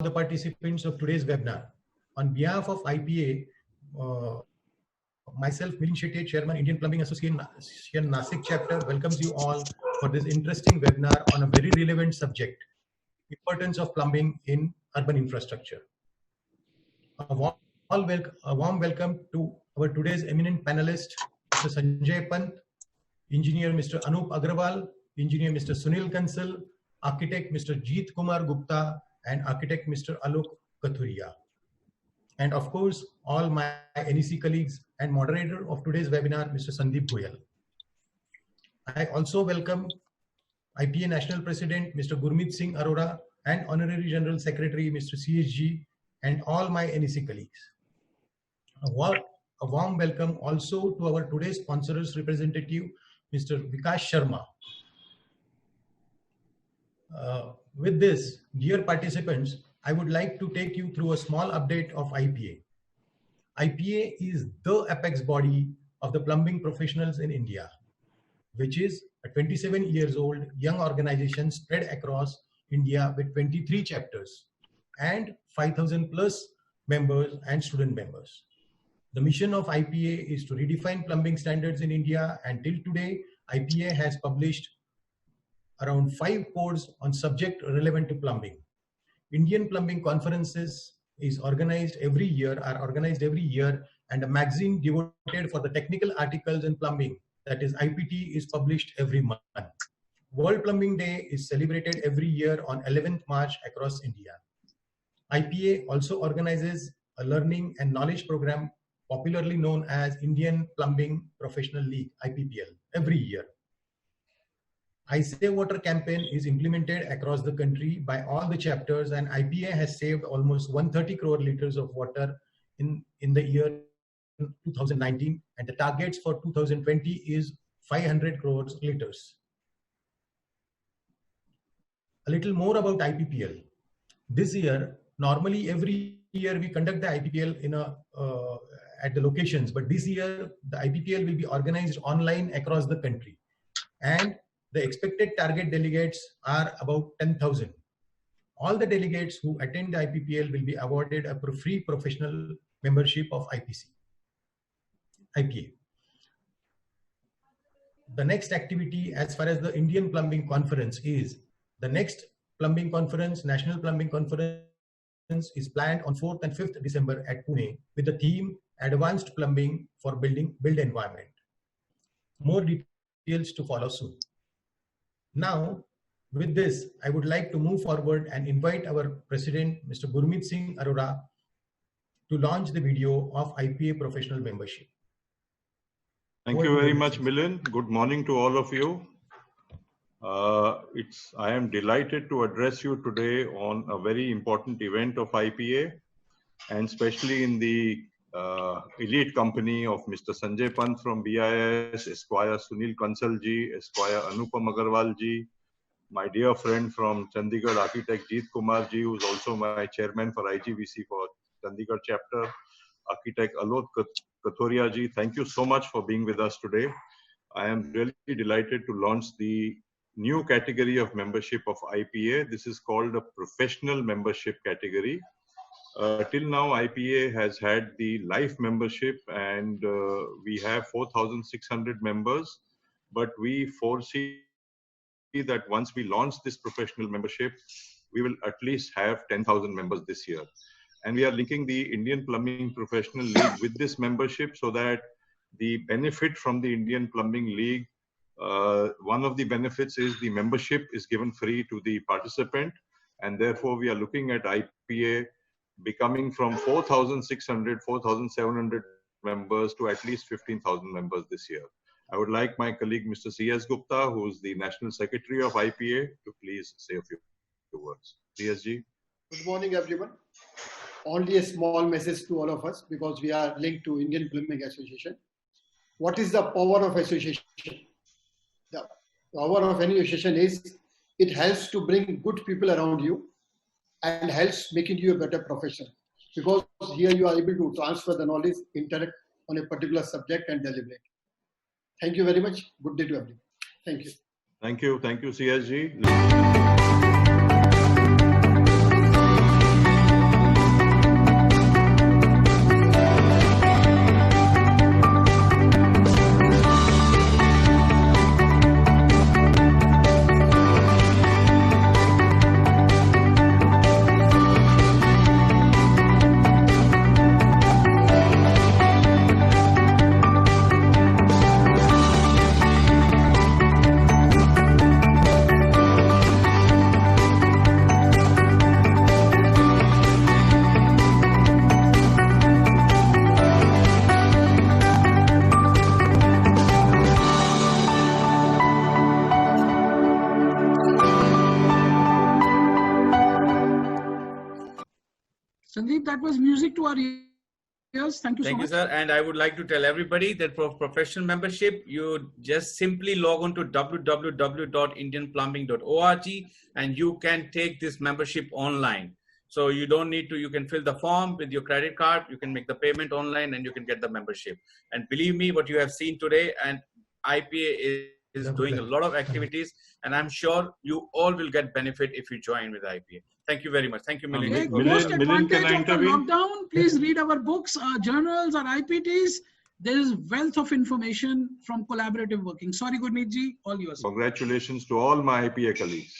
the participants of today's webinar. On behalf of IPA, myself, Milind Shetye, Chairman, Indian Plumbing Association Nasik Chapter, welcomes you all for this interesting webinar on a very relevant subject, importance of plumbing in urban infrastructure. A warm welcome to our today's eminent panelist, Mr. Sanjay Pant, Engineer Mr. Anup Agrawal, Engineer Mr. Sunil Kansal, Architect Mr. Jeet Kumar Gupta, and Architect Mr. Alok Kathuria. And of course, all my NEC colleagues and moderator of today's webinar, Mr. Sandeep Goyal. I also welcome IPA National President, Mr. Gurmeet Singh Arora, and Honorary General Secretary, Mr. CSG, and all my NEC colleagues. A warm welcome also to our today's sponsors representative, Mr. Vikas Sharma. With this, dear participants, I would like to take you through a small update of IPA. IPA is the apex body of the plumbing professionals in India, which is a 27 years old young organization spread across India with 23 chapters and 5,000 plus members and student members. The mission of IPA is to redefine plumbing standards in India, and till today, IPA has published around 5 codes on subject relevant to plumbing. Indian Plumbing Conferences are organized every year, and a magazine devoted for the technical articles in plumbing, that is IPT, is published every month. World Plumbing Day is celebrated every year on 11th March across India. IPA also organizes a learning and knowledge program popularly known as Indian Plumbing Professional League, IPPL, every year. I Save Water campaign is implemented across the country by all the chapters, and IPA has saved almost 130 crore liters of water in the year 2019, and the targets for 2020 is 500 crore liters. A little more about IPPL. This year, normally every year we conduct the IPPL at the locations, but this year the IPPL will be organized online across the country, and the expected target delegates are about 10,000. All the delegates who attend the IPPL will be awarded a free professional membership of IPA. The next activity as far as the Indian Plumbing Conference is, the next plumbing conference, National Plumbing Conference, is planned on 4th and 5th December at Pune with the theme Advanced Plumbing for Built Environment. More details to follow soon. Now, with this, I would like to move forward and invite our President, Mr. Gurmeet Singh Arora, to launch the video of IPA professional membership. Thank you very much, Milind. Good morning to all of you. I am delighted to address you today on a very important event of IPA, and especially in the elite company of Mr. Sanjay Pant from BIS, Esquire Sunil Kansal ji, Esquire Anupam Agarwal ji, my dear friend from Chandigarh, Architect Jeet Kumar ji, who is also my chairman for IGBC for Chandigarh chapter, Architect Alok Kathuria ji. Thank you so much for being with us today. I am really delighted to launch the new category of membership of IPA. This is called a professional membership category. Till now, IPA has had the life membership, and we have 4,600 members, but we foresee that once we launch this professional membership, we will at least have 10,000 members this year. And we are linking the Indian Plumbing Professional League with this membership so that the benefit from the Indian Plumbing League, one of the benefits is the membership is given free to the participant, and therefore we are looking at IPA becoming from 4,600, 4,700 members to at least 15,000 members this year. I would like my colleague Mr. C.S. Gupta, who is the National Secretary of IPA, to please say a few words. CSG. Good morning, everyone. Only a small message to all of us, because we are linked to Indian Plumbing Association. What is the power of association? The power of any association is it helps to bring good people around you and helps making you a better professional, because here you are able to transfer the knowledge, interact on a particular subject and deliberate. Thank you very much. Good day to everyone. Thank you. Thank you. Thank you, CSG. Sandeep, that was music to our ears. Thank you so much. Thank you, sir. And I would like to tell everybody that for professional membership, you just simply log on to www.indianplumbing.org and you can take this membership online. So you don't need to, you can fill the form with your credit card, you can make the payment online and you can get the membership. And believe me, what you have seen today, and IPA is doing a lot of activities, and I'm sure you all will get benefit if you join with IPA. Thank you very much. Thank you, Milind. Take Milind, most Milind, can I advantage of the intervene? lockdown. Please read our books, our journals, our IPTs. There is wealth of information from collaborative working. Sorry, Gurmeet ji, all yours. Congratulations to all my IPA colleagues.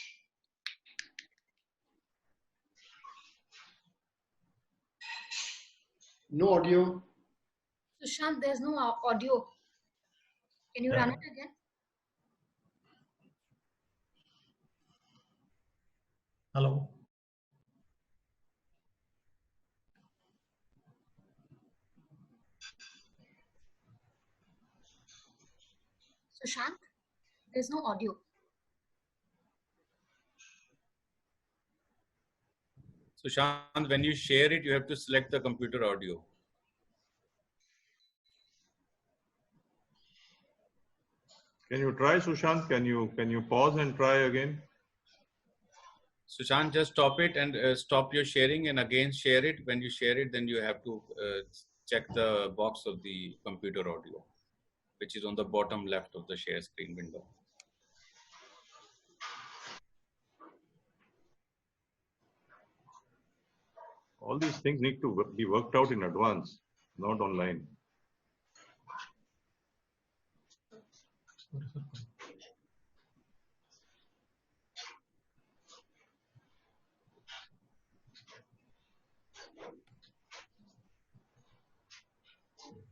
No audio. Sushant, there's no audio. Can you run it again? Hello. Sushant, there's no audio. Sushant, when you share it, you have to select the computer audio. Can you try, Sushant? Can you pause and try again? Sushant, just stop it and stop your sharing and again share it. When you share it, then you have to check the box of the computer audio, which is on the bottom left of the share screen window. All these things need to be worked out in advance, not online.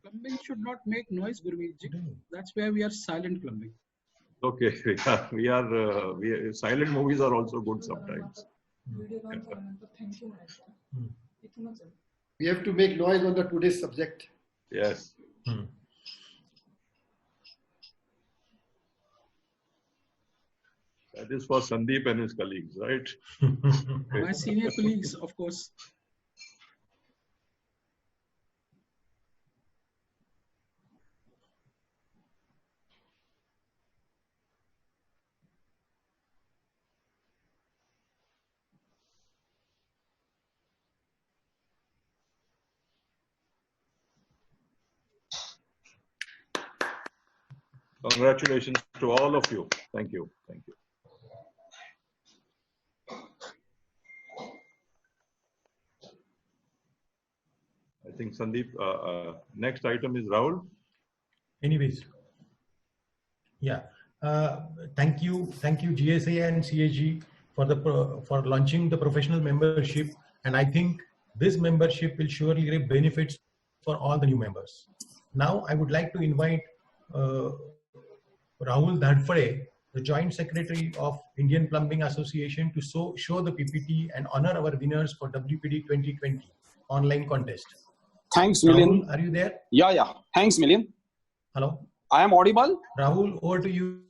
Plumbing should not make noise, Gurmeet ji. That's where we are silent plumbing. Okay, we are silent movies are also good sometimes. We have to make noise on the today's subject. Yes. That is for Sandeep and his colleagues, right? My senior colleagues, of course. Congratulations to all of you. Thank you. Thank you. I think Sandeep, next item is Rahul. Anyways, yeah. Thank you, GSA and CAG for launching the professional membership, and I think this membership will surely reap benefits for all the new members. Now, I would like to invite Rahul Dhadfade, the Joint Secretary of Indian Plumbing Association, to show the PPT and honor our winners for WPD 2020 online contest. Thanks, Milind. Rahul, are you there? Yeah. Thanks, Milind. Hello. I am audible? Rahul, over to you.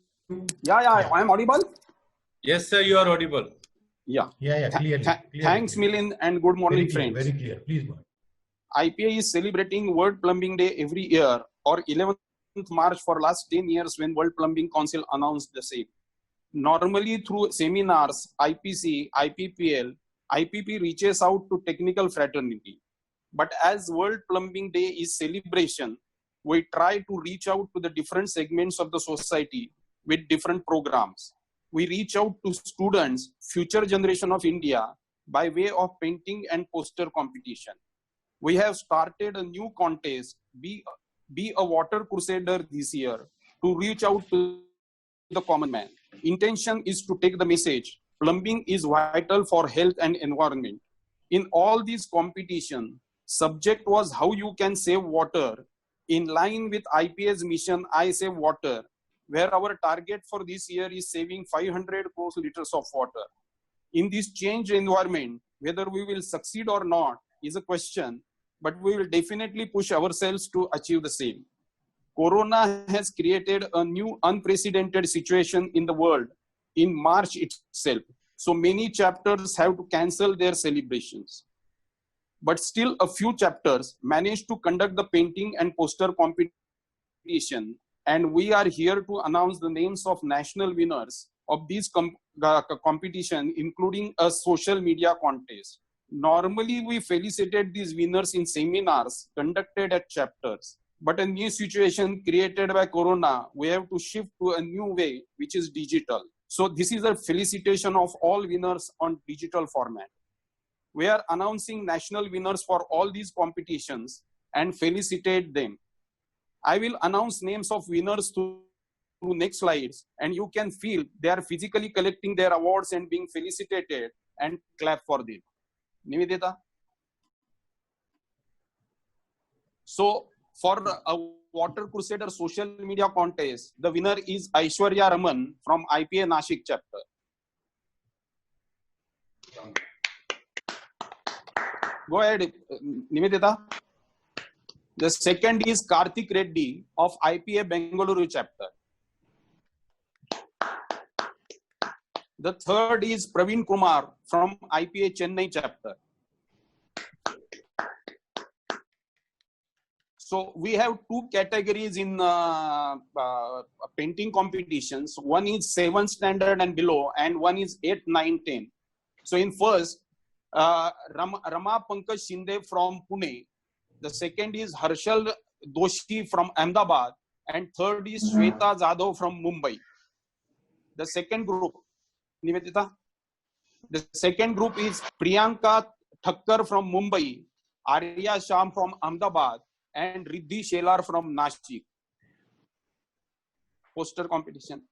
Yeah, I am audible? Yes, sir, you are audible. Yeah. Clearly. Thanks, Milind, and good morning, friends. Very clear. Please go ahead. IPA is celebrating World Plumbing Day every year, or 11th March for last 10 years when World Plumbing Council announced the same. Normally through seminars, IPC, IPPL, IPP reaches out to technical fraternity. But as World Plumbing Day is celebration, we try to reach out to the different segments of the society with different programs. We reach out to students, future generation of India, by way of painting and poster competition. We have started a new contest, Be a Water Crusader this year, to reach out to the common man. Intention is to take the message, plumbing is vital for health and environment. In all these competitions, subject was how you can save water in line with IPA's mission, I Save Water, where our target for this year is saving 500 crore liters of water. In this changed environment, whether we will succeed or not is a question, but we will definitely push ourselves to achieve the same. Corona has created a new unprecedented situation in the world in March itself. So many chapters have to cancel their celebrations. but still a few chapters managed to conduct the painting and poster competition. And we are here to announce the names of national winners of this competition, including a social media contest. Normally, we felicitate these winners in seminars conducted at chapters. But a new situation created by Corona, we have to shift to a new way, which is digital. So this is a felicitation of all winners on digital format. We are announcing national winners for all these competitions and felicitate them. I will announce names of winners through next slides, and you can feel they are physically collecting their awards and being felicitated, and clap for them. Nivedita? So for a Water Crusader social media contest, the winner is Aishwarya Raman from IPA Nashik chapter. Go ahead, Nivedita. The second is Karthik Reddy of IPA Bengaluru chapter. The third is Praveen Kumar from IPA Chennai chapter. So we have two categories in painting competitions. One is 7th standard and below, and one is 8, 9, 10. So in first, Rama Pankaj Shinde from Pune. The second is Harshal Doshi from Ahmedabad, and third is Shweta Jadhav from Mumbai. The second group, Nivedita. The second group is Priyanka Thakkar from Mumbai, Arya Sham from Ahmedabad, and Riddhi Shelar from Nashik. Poster competition.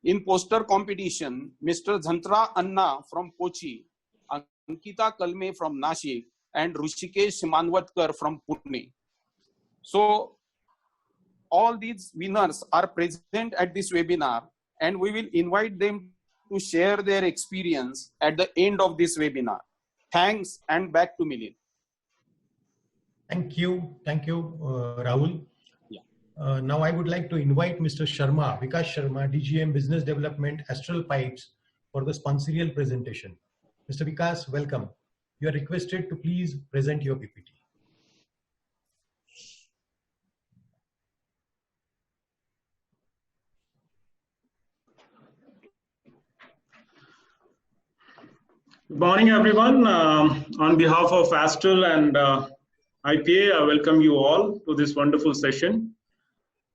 In poster competition, Mr. Dhantra Anna from Kochi, Ankita Kalme from Nashik, and Rushikesh Manvatkar from Pune. So all these winners are present at this webinar, and we will invite them to share their experience at the end of this webinar. Thanks, and back to Milind. Thank you, Rahul. Yeah. Now I would like to invite Mr. Sharma, Vikas Sharma, DGM Business Development, Astral Pipes, for the sponsorial presentation. Mr. Vikas, welcome. You are requested to please present your PPT. Good morning, everyone. On behalf of Astral and IPA, I welcome you all to this wonderful session.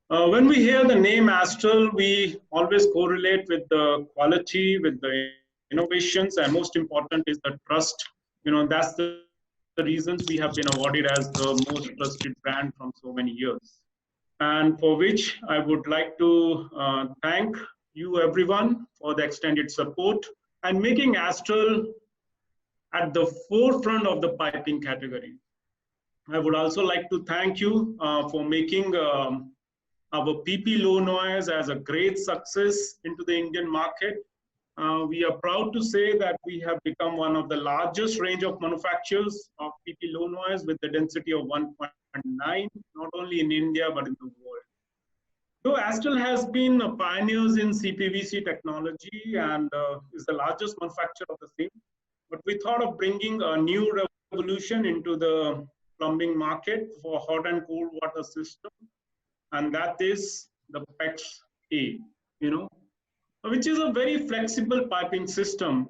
When we hear the name Astral, we always correlate with the quality, with the innovations, and most important is the trust. That's the reasons we have been awarded as the most trusted brand from so many years. And for which I would like to thank you everyone for the extended support and making Astral at the forefront of the piping category. I would also like to thank you for making our PP low noise as a great success into the Indian market. We are proud to say that we have become one of the largest range of manufacturers of PP low noise with the density of 1.9, not only in India, but in the world. So Astral has been pioneers in CPVC technology and is the largest manufacturer of the same. But we thought of bringing a new revolution into the plumbing market for hot and cold water system. And that is the PEX-A, which is a very flexible piping system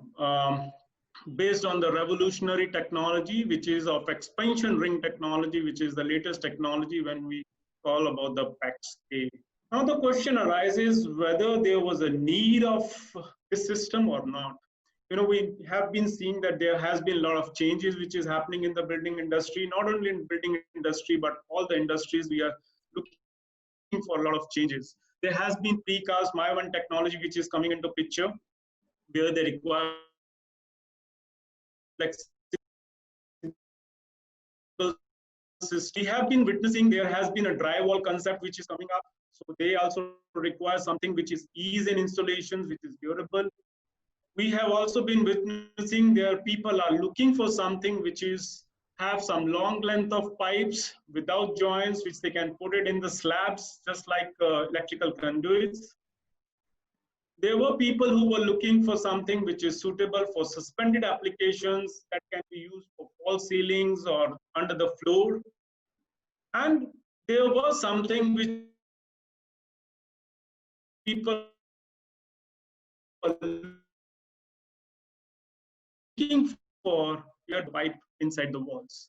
based on the revolutionary technology, which is of expansion ring technology, which is the latest technology when we call about the PEX-A. Now the question arises whether there was a need of this system or not. We have been seeing that there has been a lot of changes which is happening in the building industry, not only in building industry, but all the industries we are looking for a lot of changes. There has been precast MyOne technology which is coming into picture, where they require we have been witnessing there has been a drywall concept which is coming up. So they also require something which is ease in installations, which is durable. We have also been witnessing there people are looking for something which is have some long length of pipes without joints, which they can put it in the slabs, just like electrical conduits. There were people who were looking for something which is suitable for suspended applications that can be used for false ceilings or under the floor. And there was something which people were looking for, we had pipe inside the walls.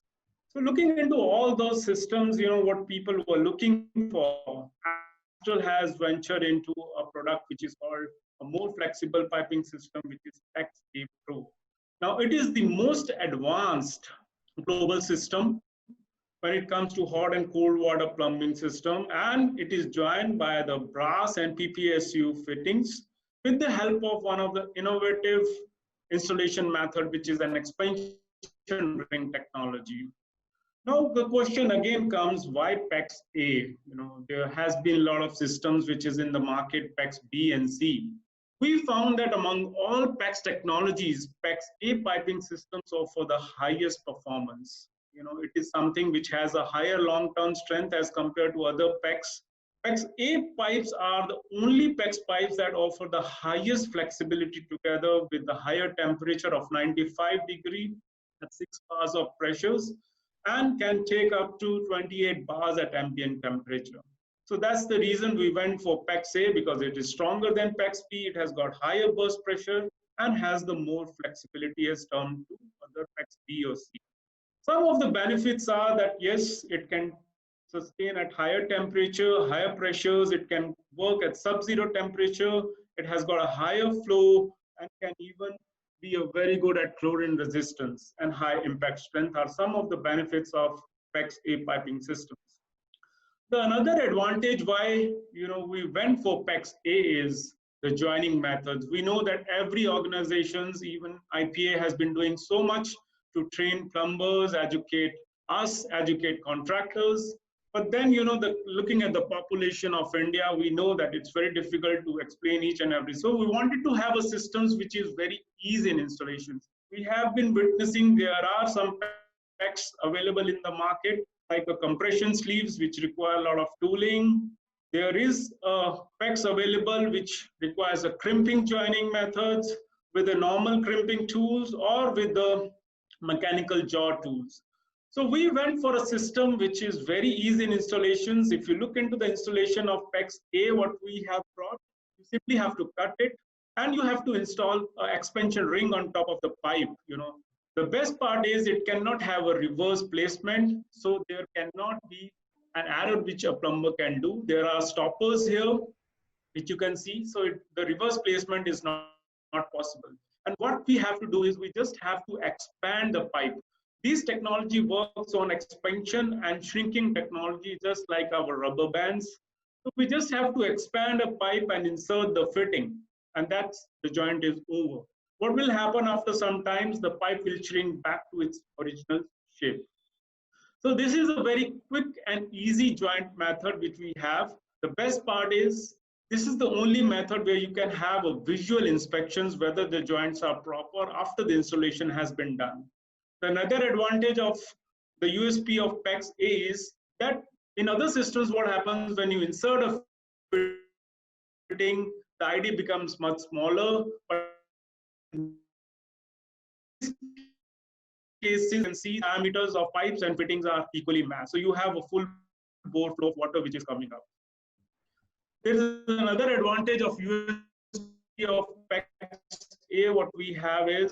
So looking into all those systems, what people were looking for, Astral has ventured into a product which is called a more flexible piping system, which is PEX-A Pro. Now, it is the most advanced global system when it comes to hot and cold water plumbing system, and it is joined by the brass and PPSU fittings with the help of one of the innovative installation method, which is an expansion ring technology. Now the question again comes, why PEX-A? There has been a lot of systems which is in the market, PEX-B and C. We found that among all PEX technologies, PEX-A piping systems offer the highest performance. It is something which has a higher long-term strength as compared to other PEX. PEX-A pipes are the only PEX pipes that offer the highest flexibility together with the higher temperature of 95 degrees at 6 bars of pressures, and can take up to 28 bars at ambient temperature. So that's the reason we went for PEX-A, because it is stronger than PEX-B, it has got higher burst pressure, and has the more flexibility as termed to other PEX-B or C. Some of the benefits are that, yes, it can sustain at higher temperature, higher pressures, it can work at sub-zero temperature, it has got a higher flow, and can even be very good at chlorine resistance and high impact strength are some of the benefits of PEX-A piping systems. Another advantage why we went for PEX-A is the joining methods. We know that every organizations, even IPA, has been doing so much to train plumbers, educate us, educate contractors. But then, looking at the population of India, we know that it's very difficult to explain each and every. So we wanted to have a systems which is very easy in installations. We have been witnessing there are some PEX available in the market, like a compression sleeves, which require a lot of tooling. There is a PEX available which requires a crimping joining methods with the normal crimping tools or with the mechanical jaw tools. So we went for a system which is very easy in installations. If you look into the installation of PEX-A, what we have brought, you simply have to cut it and you have to install an expansion ring on top of the pipe. The best part is it cannot have a reverse placement, so there cannot be an error which a plumber can do. There are stoppers here, which you can see. So the reverse placement is not possible. And what we have to do is we just have to expand the pipe. This technology works on expansion and shrinking technology, just like our rubber bands. So we just have to expand a pipe and insert the fitting, and that's the joint is over. What will happen after some time? The pipe will shrink back to its original shape. So this is a very quick and easy joint method which we have. The best part is this is the only method where you can have a visual inspections whether the joints are proper after the installation has been done. Another advantage of the USP of PEX-A is that in other systems, what happens when you insert a fitting, the ID becomes much smaller. But in this case, you can see diameters of pipes and fittings are equally matched. So you have a full bore flow of water which is coming up. There is another advantage of USP of PEX-A. What we have is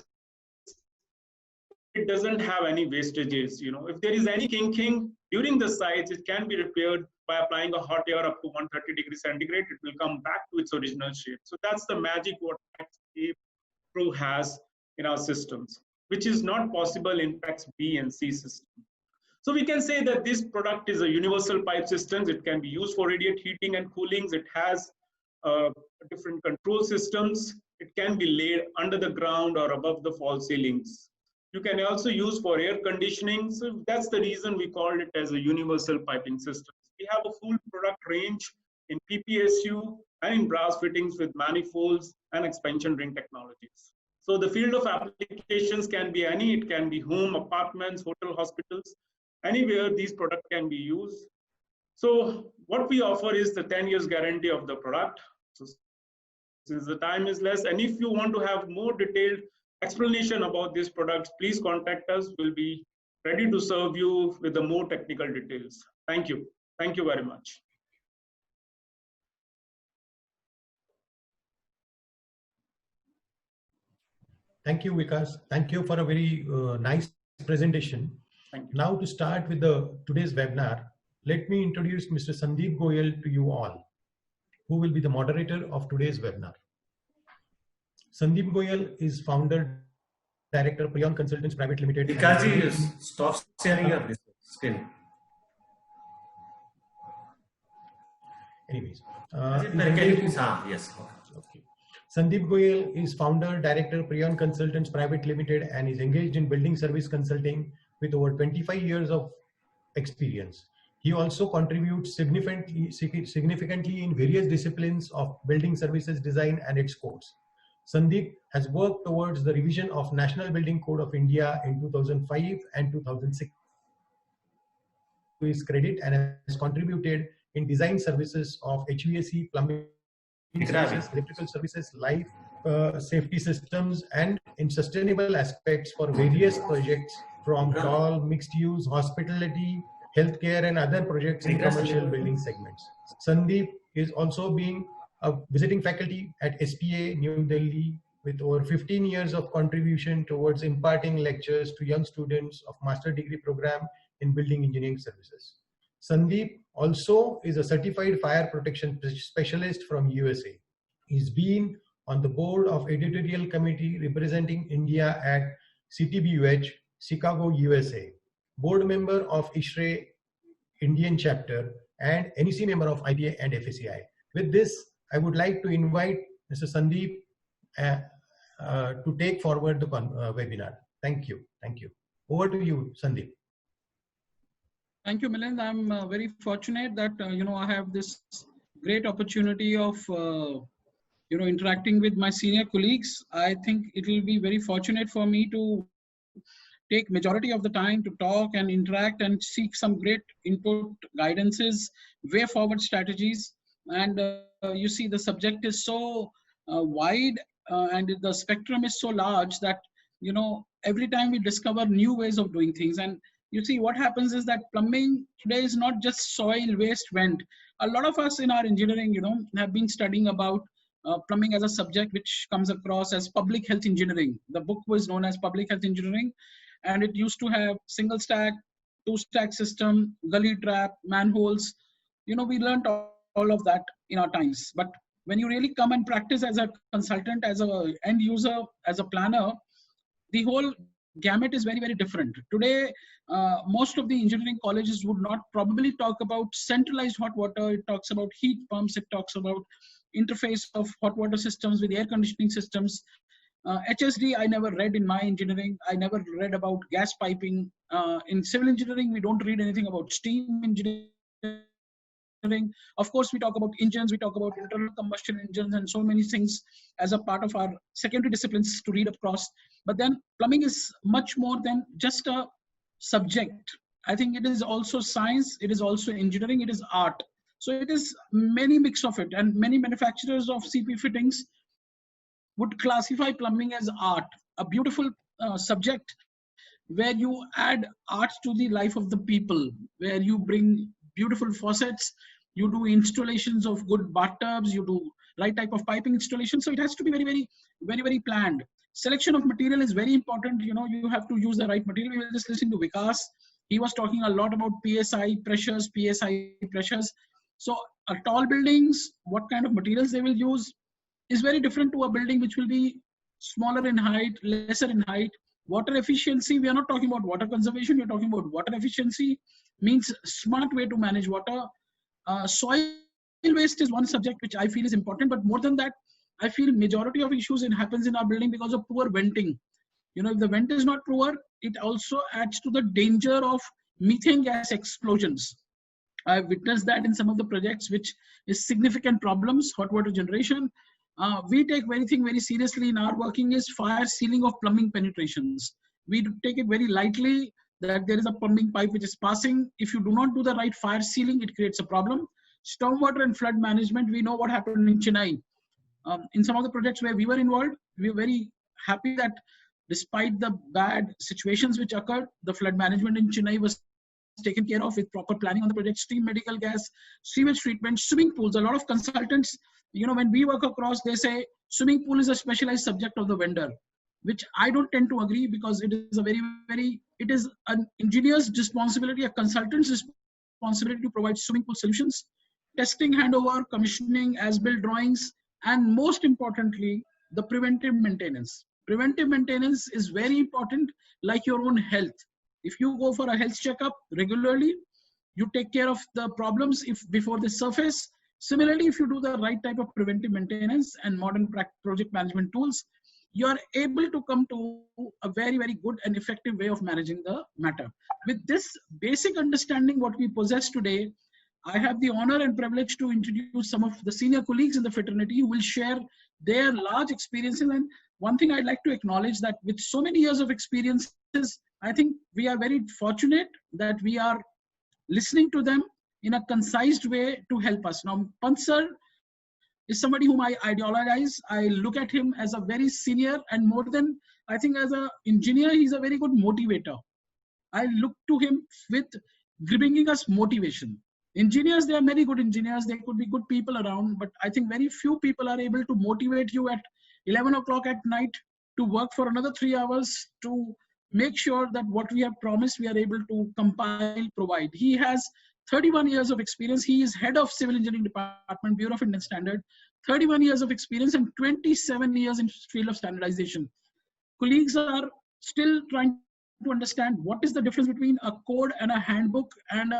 it doesn't have any wastages. If there is any kinking during the sites, it can be repaired by applying a hot air up to 130 degrees centigrade. It will come back to its original shape. So that's the magic what PEX-A Pro has in our systems, which is not possible in PEX-B and C system. So we can say that this product is a universal pipe system. It can be used for radiant heating and cooling. It has different control systems. It can be laid under the ground or above the false ceilings. You can also use for air conditioning. So that's the reason we called it as a universal piping system. We have a full product range in PPSU and in brass fittings with manifolds and expansion ring technologies. So the field of applications can be any. It can be home, apartments, hotel, hospitals, anywhere these products can be used. So what we offer is the 10 years guarantee of the product. So since the time is less, and if you want to have more detailed explanation about these products, please contact us. We'll be ready to serve you with the more technical details. Thank you. Thank you very much. Thank you, Vikas. Thank you for a very nice presentation. Now to start with today's webinar, let me introduce Mr. Sandeep Goyal to you all, who will be the moderator of today's webinar. Sandeep Goyal is founder, director, Prion Consultants Private Limited. Vikaji, stop sharing your screen. Anyways. Yes. Okay. Sandeep Goyal is founder, director, Prion Consultants Private Limited, and is engaged in building service consulting with over 25 years of experience. He also contributes significantly in various disciplines of building services design and its codes. Sandeep has worked towards the revision of National Building Code of India in 2005 and 2006 to his credit, and has contributed in design services of HVAC, plumbing services, electrical services, life safety systems, and in sustainable aspects for various projects from tall, mixed use, hospitality, healthcare, and other projects in commercial building segments. Sandeep is also being a visiting faculty at SPA New Delhi with over 15 years of contribution towards imparting lectures to young students of master degree program in building engineering services. Sandeep also is a certified fire protection specialist from USA. He's been on the board of editorial committee representing India at CTBUH, Chicago, USA, board member of ISHRE Indian chapter, and NEC member of IPA and FSCI. With this, I would like to invite Mr. Sandeep to take forward the webinar. Thank you. Thank you. Over to you, Sandeep. Thank you, Milind. I'm very fortunate that I have this great opportunity of interacting with my senior colleagues. I think it will be very fortunate for me to take majority of the time to talk and interact and seek some great input, guidances, way forward strategies. And you see, the subject is so wide and the spectrum is so large that every time we discover new ways of doing things. And you see, what happens is that plumbing today is not just soil, waste, vent. A lot of us in our engineering, have been studying about plumbing as a subject which comes across as public health engineering. The book was known as Public Health Engineering, and it used to have single stack, two stack system, gully trap, manholes. We learned all of that in our times. But when you really come and practice as a consultant, as a end user, as a planner, the whole gamut is very, very different. Today, most of the engineering colleges would not probably talk about centralized hot water. It talks about heat pumps. It talks about interface of hot water systems with air conditioning systems. HSD, I never read in my engineering. I never read about gas piping. In civil engineering, we don't read anything about steam engineering. Of course, we talk about engines, we talk about internal combustion engines and so many things as a part of our secondary disciplines to read across. But then plumbing is much more than just a subject. I think it is also science, it is also engineering, it is art. So it is many mix of it, and many manufacturers of CP fittings would classify plumbing as art, a beautiful subject where you add art to the life of the people, where you bring beautiful faucets, you do installations of good bathtubs, you do right type of piping installation. So it has to be very, very, very, very planned. Selection of material is very important. You have to use the right material. We were just listening to Vikas. He was talking a lot about PSI pressures. So tall buildings, what kind of materials they will use is very different to a building which will be smaller in height, lesser in height. Water efficiency, we are not talking about water conservation, we are talking about water efficiency, means smart way to manage water. Soil waste is one subject which I feel is important, but more than that, I feel majority of issues happens in our building because of poor venting. If the vent is not poor, it also adds to the danger of methane gas explosions. I've witnessed that in some of the projects, which is significant problems, hot water generation. We take everything very seriously in our working is fire sealing of plumbing penetrations. We take it very lightly that there is a plumbing pipe which is passing. If you do not do the right fire sealing, it creates a problem. Stormwater and flood management, we know what happened in Chennai. In some of the projects where we were involved, we were very happy that Despite the bad situations which occurred, the flood management in Chennai was taken care of with proper planning on the project, stream medical gas, sewage treatment, swimming pools. A lot of consultants, when we work across, they say swimming pool is a specialized subject of the vendor, which I don't tend to agree, because it is it is an engineer's responsibility, a consultant's responsibility to provide swimming pool solutions, testing, handover, commissioning, as-built drawings, and most importantly, the preventive maintenance. Preventive maintenance is very important, like your own health. If you go for a health checkup regularly, you take care of the problems before they surface. Similarly, if you do the right type of preventive maintenance and modern project management tools, you are able to come to a very, very good and effective way of managing the matter. With this basic understanding what we possess today, I have the honor and privilege to introduce some of the senior colleagues in the fraternity who will share their large experiences. And one thing I'd like to acknowledge, that with so many years of experiences, I think we are very fortunate that we are listening to them in a concise way to help us. Now, Pant sir is somebody whom I ideologize. I look at him as a very senior, and more than, I think as an engineer, he's a very good motivator. I look to him with bringing us motivation. Engineers, there are many good engineers. There could be good people around, but I think very few people are able to motivate you at 11 o'clock at night to work for another 3 hours to make sure that what we have promised we are able to compile, provide. He has 31 years of experience. He is head of Civil Engineering Department, Bureau of Indian Standard, 31 years of experience and 27 years in field of standardization. Colleagues are still trying to understand what is the difference between a code and a handbook and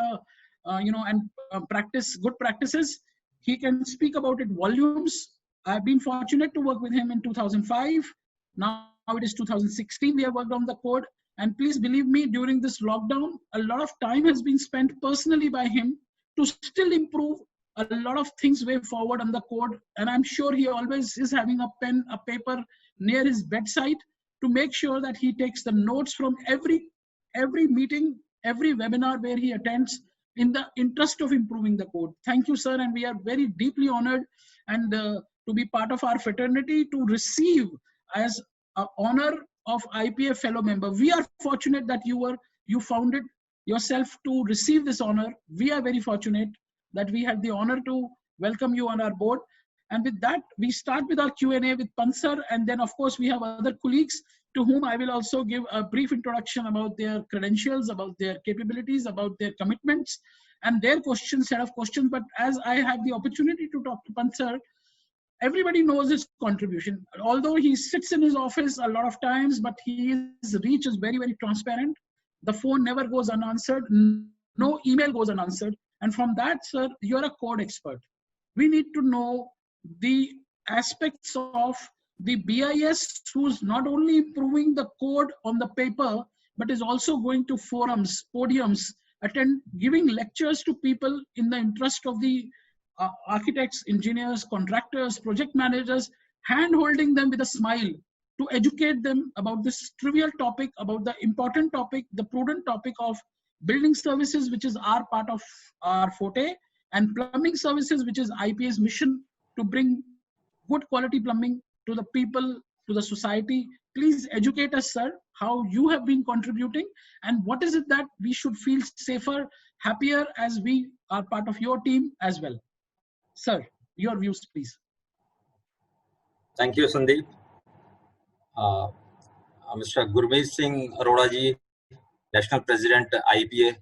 practice, good practices. He can speak about it volumes. I've been fortunate to work with him in 2005. Now it is 2016. We have worked on the code. And please believe me, during this lockdown, a lot of time has been spent personally by him to still improve a lot of things way forward on the code. And I'm sure he always is having a pen, a paper near his bedside to make sure that he takes the notes from every meeting, every webinar where he attends, in the interest of improving the code. Thank you, sir. And we are very deeply honored and to be part of our fraternity, to receive as an honor of IPA fellow member. We are fortunate that you found it yourself to receive this honor. We are very fortunate that we had the honor to welcome you on our board. And with that, we start with our Q&A with Pant sir, and then of course we have other colleagues to whom I will also give a brief introduction about their credentials, about their capabilities, about their commitments, and their set of questions. But as I have the opportunity to talk to Pant sir, everybody knows his contribution. Although he sits in his office a lot of times, but his reach is very, very transparent. The phone never goes unanswered. No email goes unanswered. And from that, sir, you're a code expert. We need to know the aspects of the BIS, who's not only improving the code on the paper, but is also going to forums, podiums, giving lectures to people in the interest of the architects, engineers, contractors, project managers, hand-holding them with a smile to educate them about this trivial topic, about the important topic, the prudent topic of building services, which is our part of our forte, and plumbing services, which is IPA's mission to bring good quality plumbing to the people, to the society. Please educate us, sir, how you have been contributing and what is it that we should feel safer, happier as we are part of your team as well. Sir, your views, please. Thank you, Sandeep. Mr. Gurmeet Singh Arora ji, National President IPA,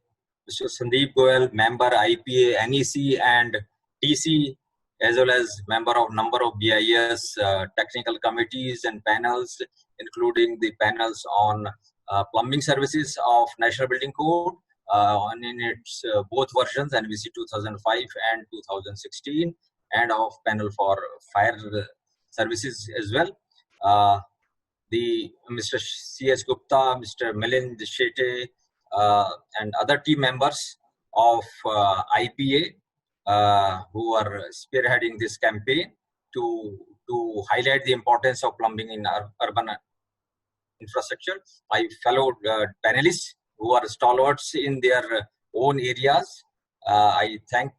Mr. Sandeep Goyal, member IPA, NEC and TC, as well as member of number of BIS technical committees and panels, including the panels on plumbing services of National Building Code, in its both versions, NBC 2005 and 2016, and of panel for fire services as well. The Mr. C.S. Gupta, Mr. Milind Shetty, and other team members of IPA who are spearheading this campaign to highlight the importance of plumbing in urban infrastructure. My fellow panelists who are stalwarts in their own areas, I thank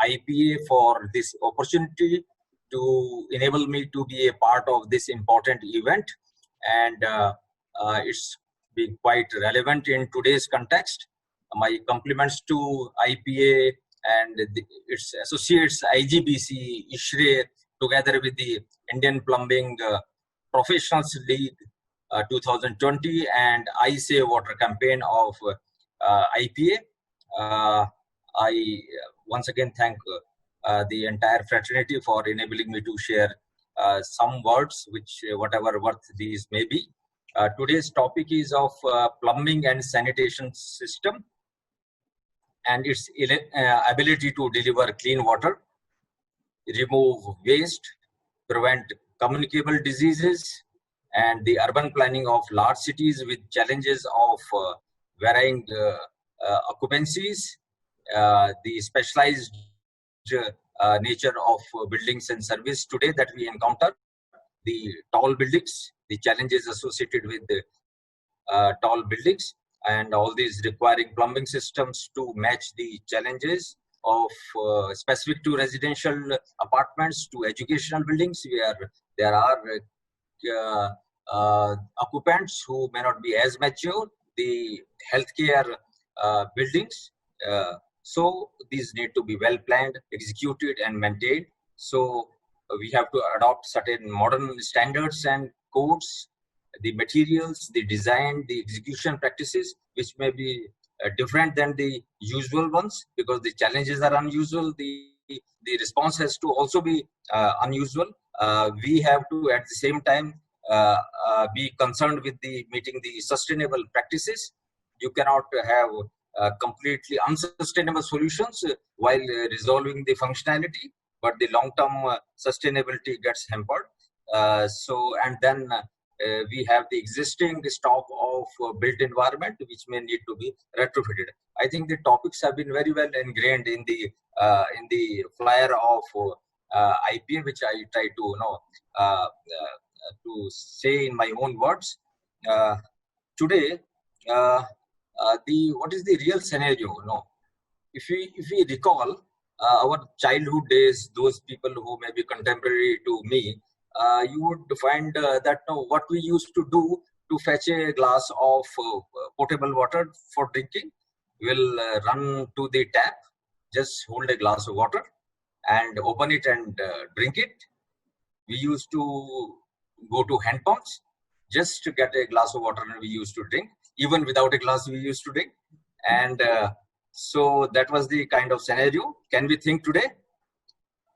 IPA for this opportunity to enable me to be a part of this important event. And it's be quite relevant in today's context. My compliments to IPA and its associates IGBC, ISHRE, together with the Indian Plumbing Professionals League 2020 and I Save Water campaign of IPA. I once again thank the entire fraternity for enabling me to share some words, which whatever worth these may be. Today's topic is of plumbing and sanitation system and its ability to deliver clean water, remove waste, prevent communicable diseases, and the urban planning of large cities with challenges of varying occupancies, the specialized nature of buildings and service today that we encounter, the tall buildings, the challenges associated with the tall buildings, and all these requiring plumbing systems to match the challenges of specific to residential apartments, to educational buildings where there are occupants who may not be as mature, the healthcare buildings. So these need to be well planned, executed and maintained. So we have to adopt certain modern standards and codes, the materials, the design, the execution practices, which may be different than the usual ones because the challenges are unusual. The response has to also be unusual. We have to at the same time be concerned with the meeting the sustainable practices. You cannot have completely unsustainable solutions while resolving the functionality, but the long-term sustainability gets hampered. And then we have the existing stock of built environment which may need to be retrofitted. I think the topics have been very well ingrained in the flyer of IPA, which I try to say in my own words. Today, what is the real scenario? If we recall our childhood days, those people who may be contemporary to me, you would find that what we used to do to fetch a glass of potable water for drinking, we'll run to the tap, just hold a glass of water and open it and drink it. We used to go to hand pumps just to get a glass of water and we used to drink. Even without a glass, we used to drink. And so that was the kind of scenario. Can we think today?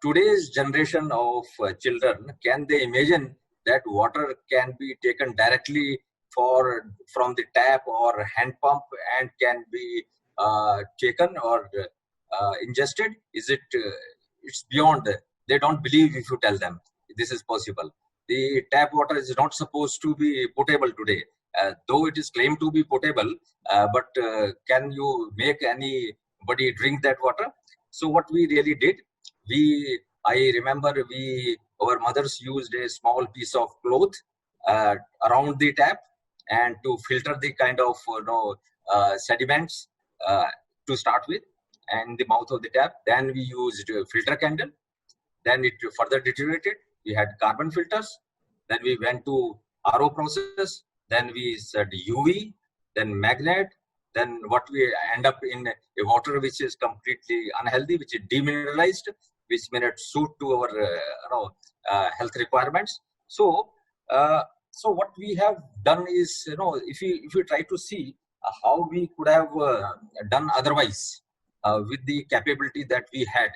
Today's generation of children, can they imagine that water can be taken directly from the tap or hand pump and can be taken or ingested? It's beyond. They don't believe if you tell them this is possible. The tap water is not supposed to be potable today, though it is claimed to be potable. But can you make anybody drink that water? So what we really did, I remember our mothers used a small piece of cloth around the tap and to filter the kind of sediments to start with, and the mouth of the tap. Then we used a filter candle. Then it further deteriorated. We had carbon filters. Then we went to RO process. Then we said UV, then magnet. Then what we end up in a water which is completely unhealthy, which is demineralized, which may not suit to our health requirements. So what we have done is, if we try to see how we could have done otherwise with the capability that we had.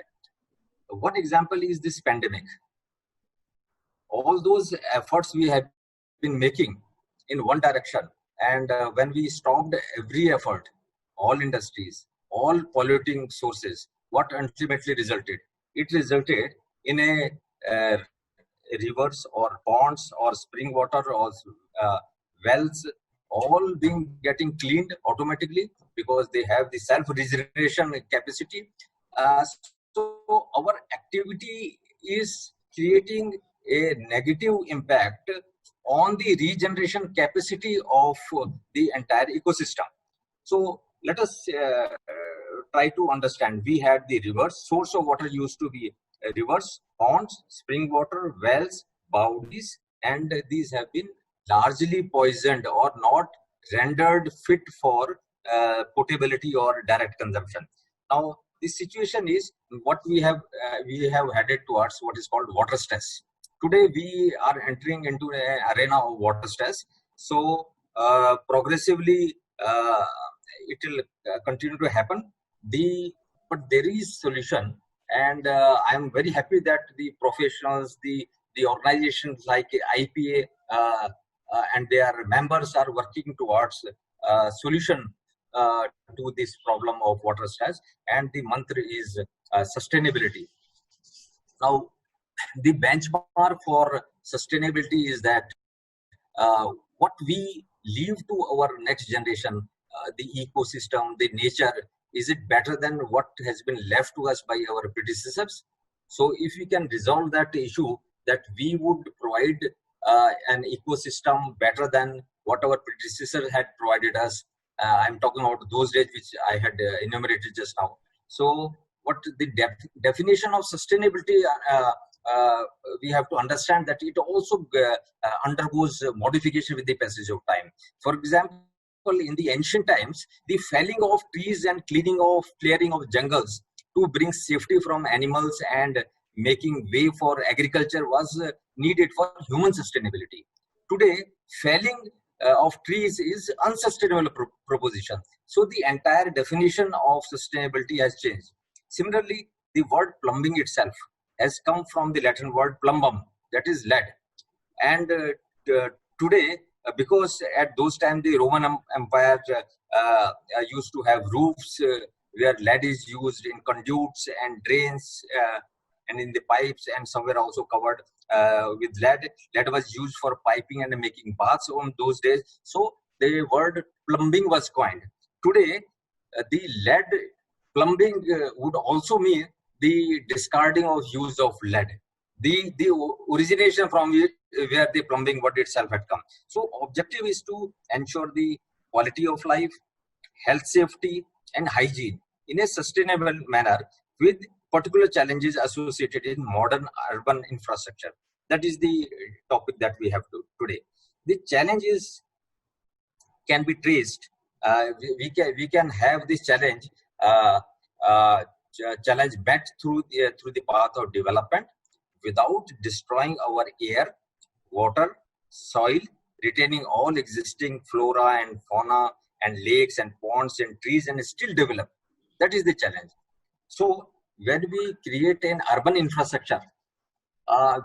One example is this pandemic. All those efforts we have been making in one direction, and when we stopped every effort, all industries, all polluting sources, what ultimately resulted? It resulted in a rivers or ponds or spring water or wells all getting cleaned automatically because they have the self-regeneration capacity. So our activity is creating a negative impact on the regeneration capacity of the entire ecosystem. So let us try to understand. We had the rivers, source of water used to be rivers, ponds, spring water, wells, bodies, and these have been largely poisoned or not rendered fit for potability or direct consumption. Now, the situation is what we have headed towards what is called water stress. Today, we are entering into an arena of water stress. So, progressively, it will continue to happen. But there is solution, and I am very happy that the professionals, the organizations like IPA and their members are working towards solution to this problem of water stress, and the mantra is sustainability. Now, the benchmark for sustainability is that what we leave to our next generation, the ecosystem, the nature, is it better than what has been left to us by our predecessors? So if we can resolve that issue, that we would provide an ecosystem better than what our predecessors had provided us. I'm talking about those days which I had enumerated just now. So what the definition of sustainability, we have to understand that it also undergoes modification with the passage of time. For example, in the ancient times, the felling of trees and clearing of jungles to bring safety from animals and making way for agriculture was needed for human sustainability. Today, felling of trees is unsustainable proposition. So the entire definition of sustainability has changed. Similarly, the word plumbing itself has come from the Latin word plumbum, that is lead. And today, because at those times the Roman Empire used to have roofs where lead is used in conduits and drains and in the pipes, and somewhere also covered with lead. Lead was used for piping and making baths on those days. So the word plumbing was coined. Today, the lead plumbing would also mean the discarding of use of lead. The origination from where the plumbing word itself had come. So objective is to ensure the quality of life, health, safety, and hygiene in a sustainable manner with particular challenges associated in modern urban infrastructure. That is the topic that we have today. The challenges can be traced. We can have this challenge met through the path of development without destroying our air, water, soil, retaining all existing flora and fauna and lakes and ponds and trees, and still develop. That is the challenge. So when we create an urban infrastructure,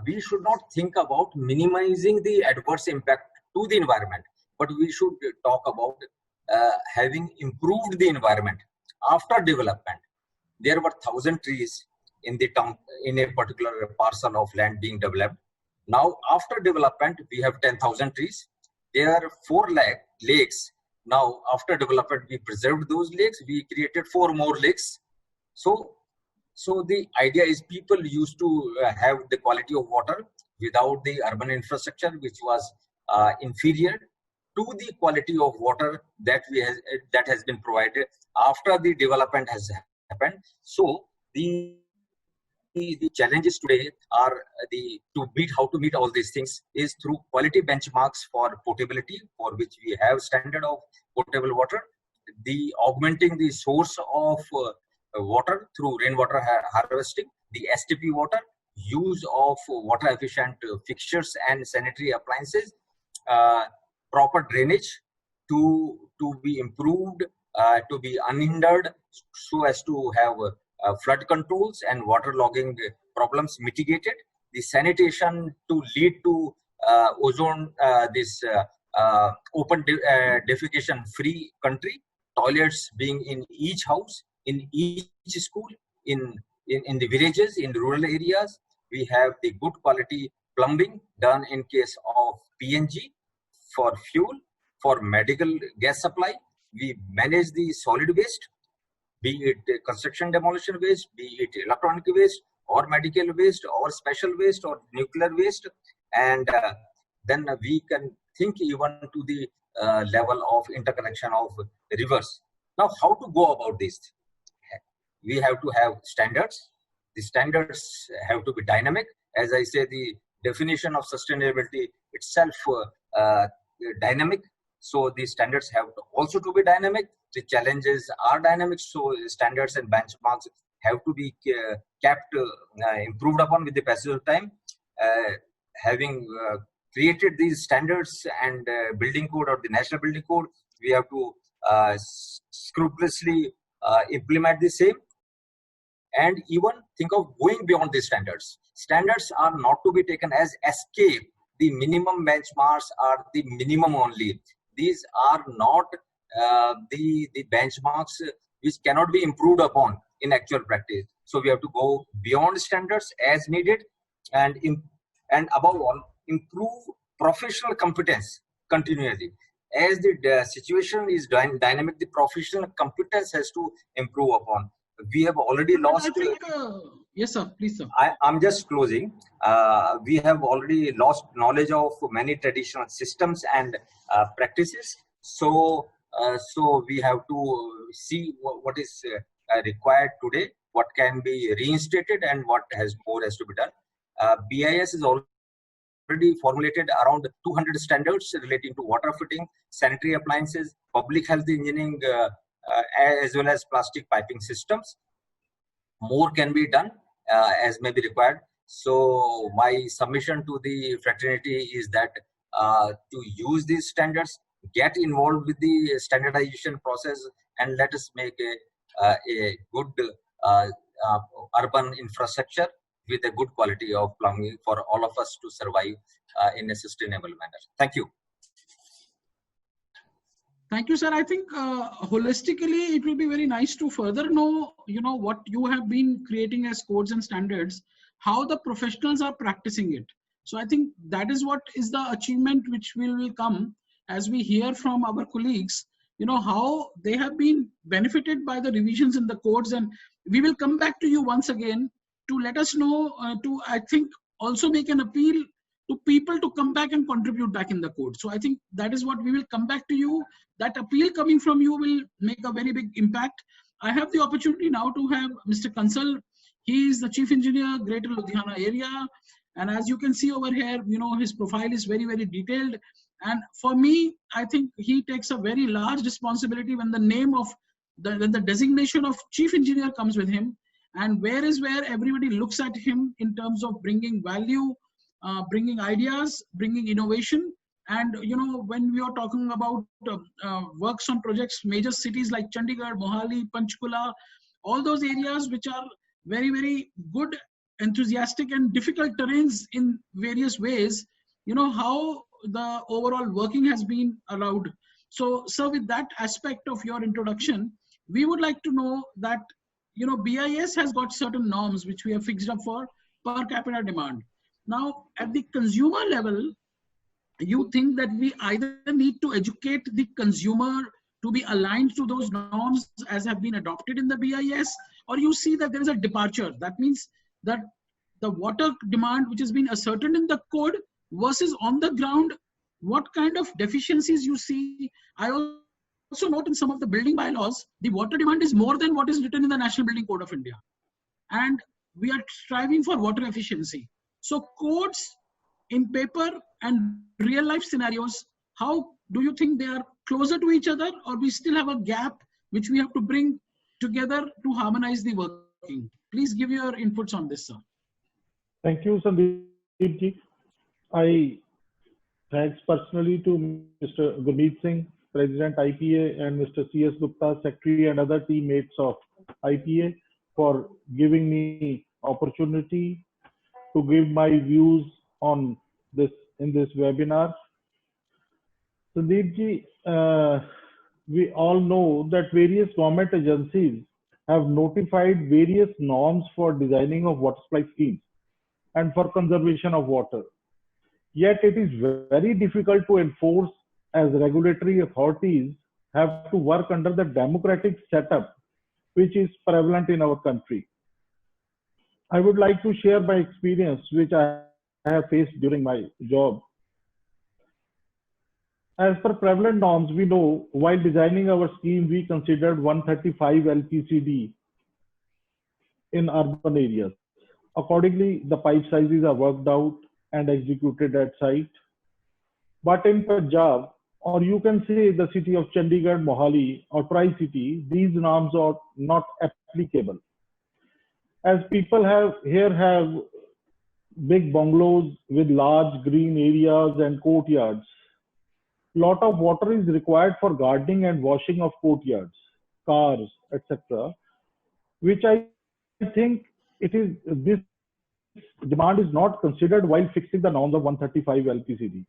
we should not think about minimizing the adverse impact to the environment, but we should talk about having improved the environment after development. There were 1,000 trees in the town, in a particular parcel of land being developed. Now, after development, we have 10,000 trees. There are 4 lakes. Now, after development, we preserved those lakes. We created 4 more lakes. So the idea is people used to have the quality of water without the urban infrastructure, which was inferior to the quality of water that has been provided after the development has happened. So the challenges today are how to meet all these things is through quality benchmarks for potability, for which we have standard of potable water, the augmenting the source of water through rainwater harvesting, the STP water, use of water efficient fixtures and sanitary appliances, proper drainage to be improved, to be unhindered, so as to have flood controls and water logging problems mitigated, the sanitation to lead to ozone, open defecation free country, toilets being in each house, in each school, in the villages, in rural areas. We have the good quality plumbing done in case of PNG for fuel, for medical gas supply. We manage the solid waste, be it construction demolition waste, be it electronic waste, or medical waste, or special waste, or nuclear waste. And then we can think even to the level of interconnection of rivers. Now, how to go about this? We have to have standards. The standards have to be dynamic. As I say, the definition of sustainability itself dynamic. So the standards have also to be dynamic. The challenges are dynamic. So standards and benchmarks have to be kept improved upon with the passage of time. Having created these standards and building code or the national building code, we have to scrupulously implement the same and even think of going beyond these standards. Standards are not to be taken as escape. The minimum benchmarks are the minimum only. These are not the benchmarks which cannot be improved upon in actual practice. So we have to go beyond standards as needed, and above all, improve professional competence continually. As the situation is dynamic, the professional competence has to improve upon. We have already lost. Yes, sir. Please, sir. I'm just closing. We have already lost knowledge of many traditional systems and practices. So we have to see what is required today, what can be reinstated, and what more has to be done. BIS is already formulated around 200 standards relating to water fitting, sanitary appliances, public health engineering, as well as plastic piping systems. More can be done as may be required. So my submission to the fraternity is that to use these standards, get involved with the standardization process, and let us make a good urban infrastructure with a good quality of plumbing for all of us to survive in a sustainable manner. Thank you. Thank you, sir. I think holistically, it will be very nice to further know, what you have been creating as codes and standards, how the professionals are practicing it. So I think that is what is the achievement which will come as we hear from our colleagues, how they have been benefited by the revisions in the codes. And we will come back to you once again to let us know, I think, also make an appeal to people to come back and contribute back in the code. So I think that is what we will come back to you. That appeal coming from you will make a very big impact. I have the opportunity now to have Mr. Kansal. He is the Chief Engineer, Greater Ludhiana area. And as you can see over here, his profile is very, very detailed. And for me, I think he takes a very large responsibility when the name of the designation of Chief Engineer comes with him. And where everybody looks at him in terms of bringing value, bringing ideas, bringing innovation. And, when we are talking about works on projects, major cities like Chandigarh, Mohali, Panchkula, all those areas which are very, very good, enthusiastic and difficult terrains in various ways, how the overall working has been allowed. So, sir, with that aspect of your introduction, we would like to know that, BIS has got certain norms which we have fixed up for per capita demand. Now, at the consumer level, you think that we either need to educate the consumer to be aligned to those norms as have been adopted in the BIS, or you see that there is a departure. That means that the water demand which has been ascertained in the code versus on the ground, what kind of deficiencies you see. I also note in some of the building bylaws, the water demand is more than what is written in the National Building Code of India. And we are striving for water efficiency. So codes in paper and real life scenarios, how do you think they are closer to each other, or we still have a gap which we have to bring together to harmonize the working? Please give your inputs on this, sir. Thank you, Sandeep ji. I thanks personally to Mr. Gurmeet Singh, President IPA, and Mr. C.S. Gupta, Secretary, and other teammates of IPA for giving me opportunity to give my views on this in this webinar. Sandeep ji, we all know that various government agencies have notified various norms for designing of water supply schemes and for conservation of water. Yet it is very difficult to enforce, as regulatory authorities have to work under the democratic setup which is prevalent in our country. I would like to share my experience which I have faced during my job. As per prevalent norms, we know while designing our scheme, we considered 135 LPCD in urban areas. Accordingly, the pipe sizes are worked out and executed at site. But in Punjab, or you can say the city of Chandigarh, Mohali, or Tri-City, these norms are not applicable. As people have big bungalows with large green areas and courtyards, lot of water is required for gardening and washing of courtyards, cars, etc., which I think this demand is not considered while fixing the norms of 135 LPCD.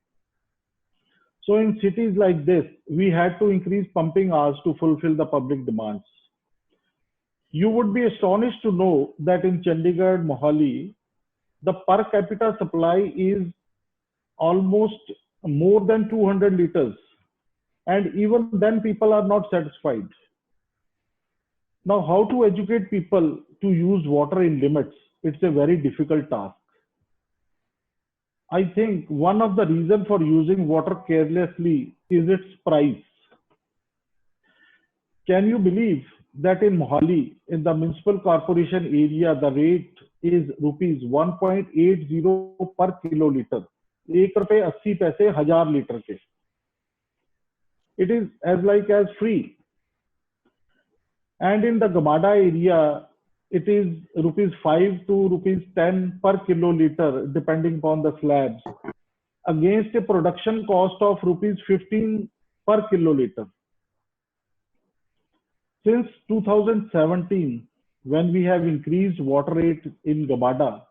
So in cities like this, we had to increase pumping hours to fulfill the public demands. You would be astonished to know that in Chandigarh, Mohali, the per capita supply is almost more than 200 liters. And even then people are not satisfied. Now, how to educate people to use water in limits? It's a very difficult task. I think one of the reasons for using water carelessly is its price. Can you believe that in Mohali, in the municipal corporation area, the rate is rupees 1.80 per kiloliter. 1 रुपए 80 पैसे 1000 litre के. It is as free. And in the Gamada area, it is rupees 5 to rupees 10 per kiloliter, depending upon the slabs, against a production cost of rupees 15 per kiloliter. Since 2017, when we have increased water rate in Gamada,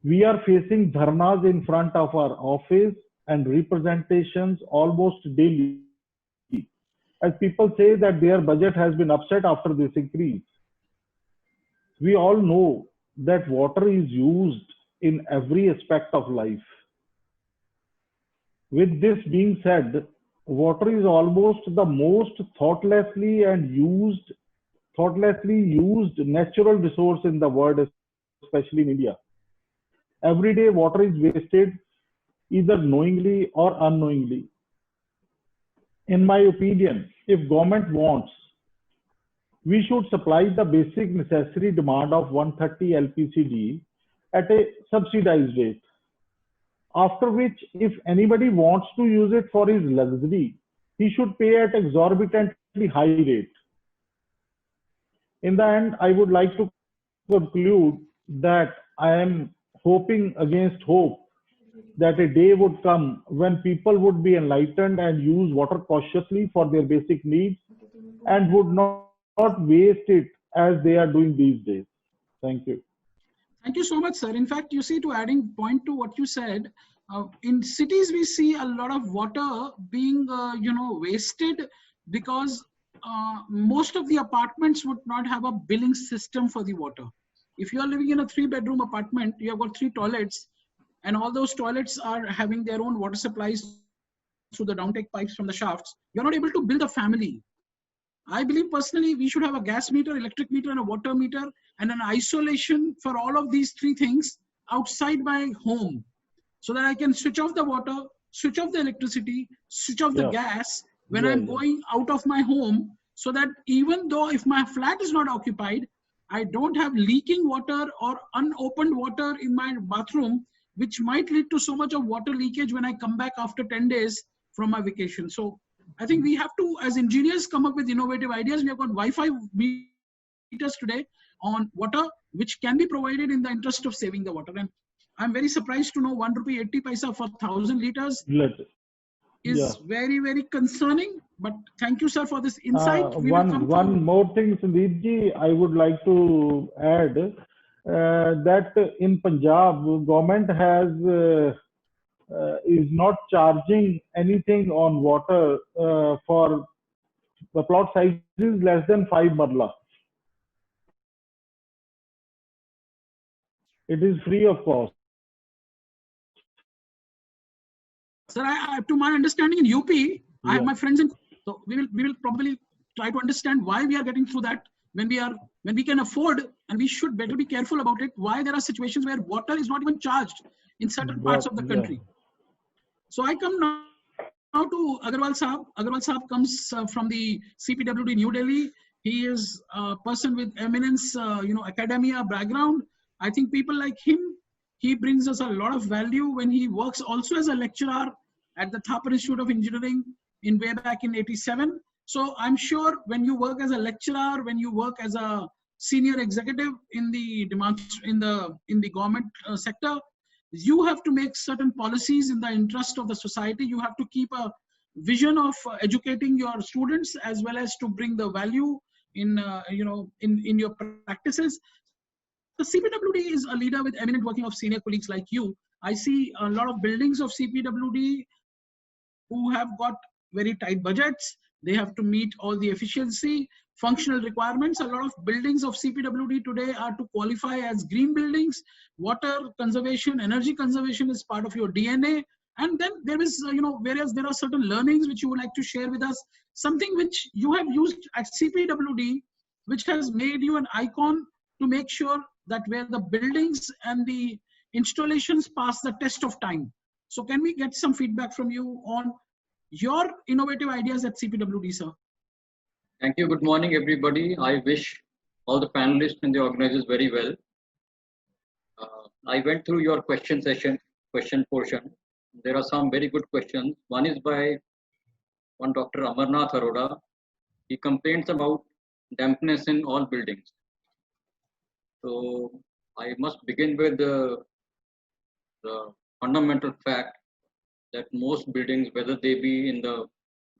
we are facing dharnas in front of our office and representations almost daily, as people say that their budget has been upset after this increase. We all know that water is used in every aspect of life. With this being said, water is almost the most thoughtlessly used natural resource in the world, especially in India. Every day water is wasted either knowingly or unknowingly. In my opinion, if government wants, we should supply the basic necessary demand of 130 LPCD at a subsidized rate. After which, if anybody wants to use it for his luxury, he should pay at exorbitantly high rate. In the end, I would like to conclude that I am hoping against hope that a day would come when people would be enlightened and use water cautiously for their basic needs and would not waste it as they are doing these days. Thank you. Thank you so much, sir. In fact, you see, to adding point to what you said, in cities we see a lot of water being wasted because most of the apartments would not have a billing system for the water. If you are living in a 3-bedroom apartment, you have got 3 toilets, and all those toilets are having their own water supplies through the downtake pipes from the shafts. You're not able to build a family. I believe personally we should have a gas meter, electric meter, and a water meter, and an isolation for all of these 3 things outside my home, so that I can switch off the water, switch off the electricity, switch off the gas when I'm going out of my home, so that even though if my flat is not occupied, I don't have leaking water or unopened water in my bathroom, which might lead to so much of water leakage when I come back after 10 days from my vacation. So I think we have to, as engineers, come up with innovative ideas. We have got Wi-Fi meters today on water, which can be provided in the interest of saving the water. And I'm very surprised to know 1 rupee 80 paisa for 1,000 liters is very, very concerning. But thank you, sir, for this insight. One more thing, Sandeep ji, I would like to add that in Punjab, government has is not charging anything on water for the plot sizes less than 5 marla. It is free of cost. Sir, to my understanding in UP, I have my friends in, so we will probably try to understand why we are getting through that when we can afford, and we should better be careful about it, why there are situations where water is not even charged in certain parts of the country. So I come now to Agarwal Saab. Agarwal Saab comes from the CPWD New Delhi. He is a person with eminence, academia background. I think people like him, he brings us a lot of value when he works also as a lecturer at the Thapar Institute of Engineering in way back in '87. So I'm sure when you work as a lecturer, when you work as a senior executive in the government sector, you have to make certain policies in the interest of the society. You have to keep a vision of educating your students as well as to bring the value in in your practices. The CPWD is a leader with eminent working of senior colleagues like you. I see a lot of buildings of CPWD who have got very tight budgets. They have to meet all the efficiency, functional requirements. A lot of buildings of CPWD today are to qualify as green buildings. Water conservation, energy conservation is part of your DNA. And then there is, whereas there are certain learnings which you would like to share with us, something which you have used at CPWD, which has made you an icon to make sure that where the buildings and the installations pass the test of time. So can we get some feedback from you on your innovative ideas at CPWD, sir? Thank you. Good morning, everybody. I wish all the panelists and the organizers very well. I went through your question portion. There are some very good questions. One is by one Dr. Amarnath Arora. He complains about dampness in all buildings. So I must begin with the fundamental fact that most buildings, whether they be in the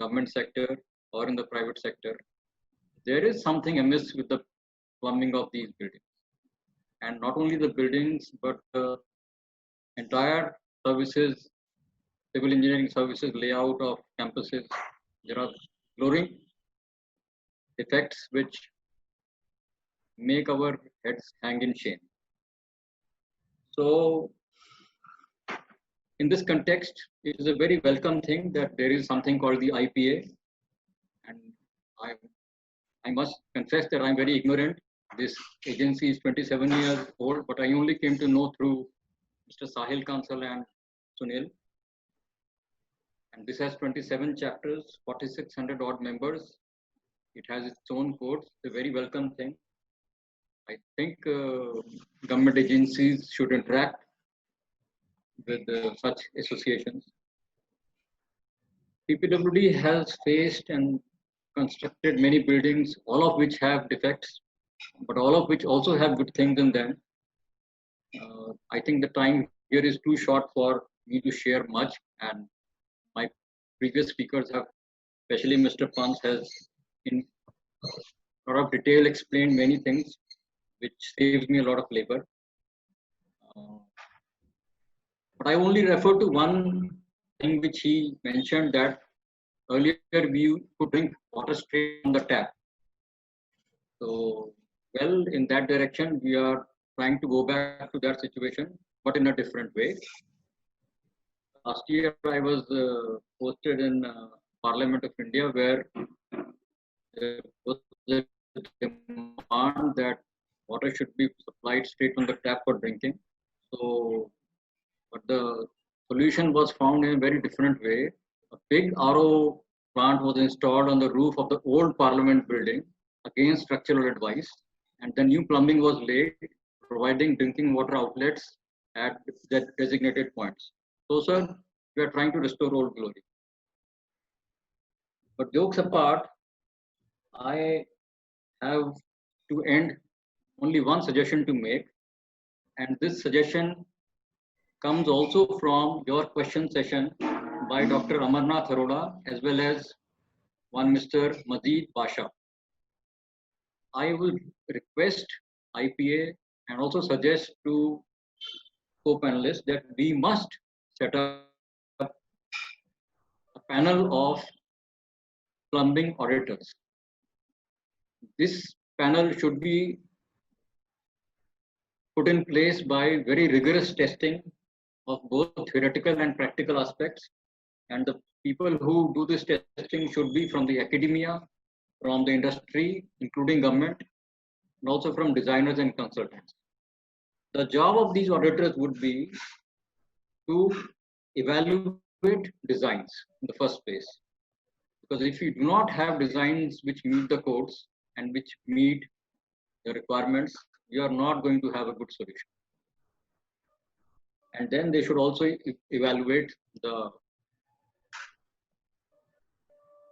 government sector or in the private sector, there is something amiss with the plumbing of these buildings. And not only the buildings, but the entire services, civil engineering services layout of campuses. There are glaring defects which make our heads hang in shame. So in this context, it is a very welcome thing that there is something called the IPA. And I must confess that I'm very ignorant. This agency is 27 years old, but I only came to know through Mr. Sahil Kansal and Sunil. And this has 27 chapters, 4,600 odd members. It has its own codes. It's a very welcome thing. I think government agencies should interact with such associations. CPWD has faced and constructed many buildings, all of which have defects, but all of which also have good things in them. I think the time here is too short for me to share much, and my previous speakers have, especially Mr. Pant, has in a lot of detail explained many things, which saves me a lot of labor. But I only refer to one thing which he mentioned, that earlier we could drink water straight from the tap. So, well, in that direction, we are trying to go back to that situation, but in a different way. Last year, I was posted in Parliament of India, where there was a demand that water should be supplied straight from the tap for drinking. So, but the solution was found in a very different way. A big RO plant was installed on the roof of the old Parliament building against structural advice, and the new plumbing was laid, providing drinking water outlets at the designated points. So, sir, we are trying to restore old glory. But jokes apart, I have to end only one suggestion to make, and this suggestion comes also from your question session by Dr. Amarnath Arora as well as one Mr. Mazid Basha. I will request IPA and also suggest to co-panelists that we must set up a panel of plumbing auditors. This panel should be put in place by very rigorous testing of both theoretical and practical aspects. And the people who do this testing should be from the academia, from the industry, including government, and also from designers and consultants. The job of these auditors would be to evaluate designs in the first place. Because if you do not have designs which meet the codes and which meet the requirements, you are not going to have a good solution. And then they should also evaluate the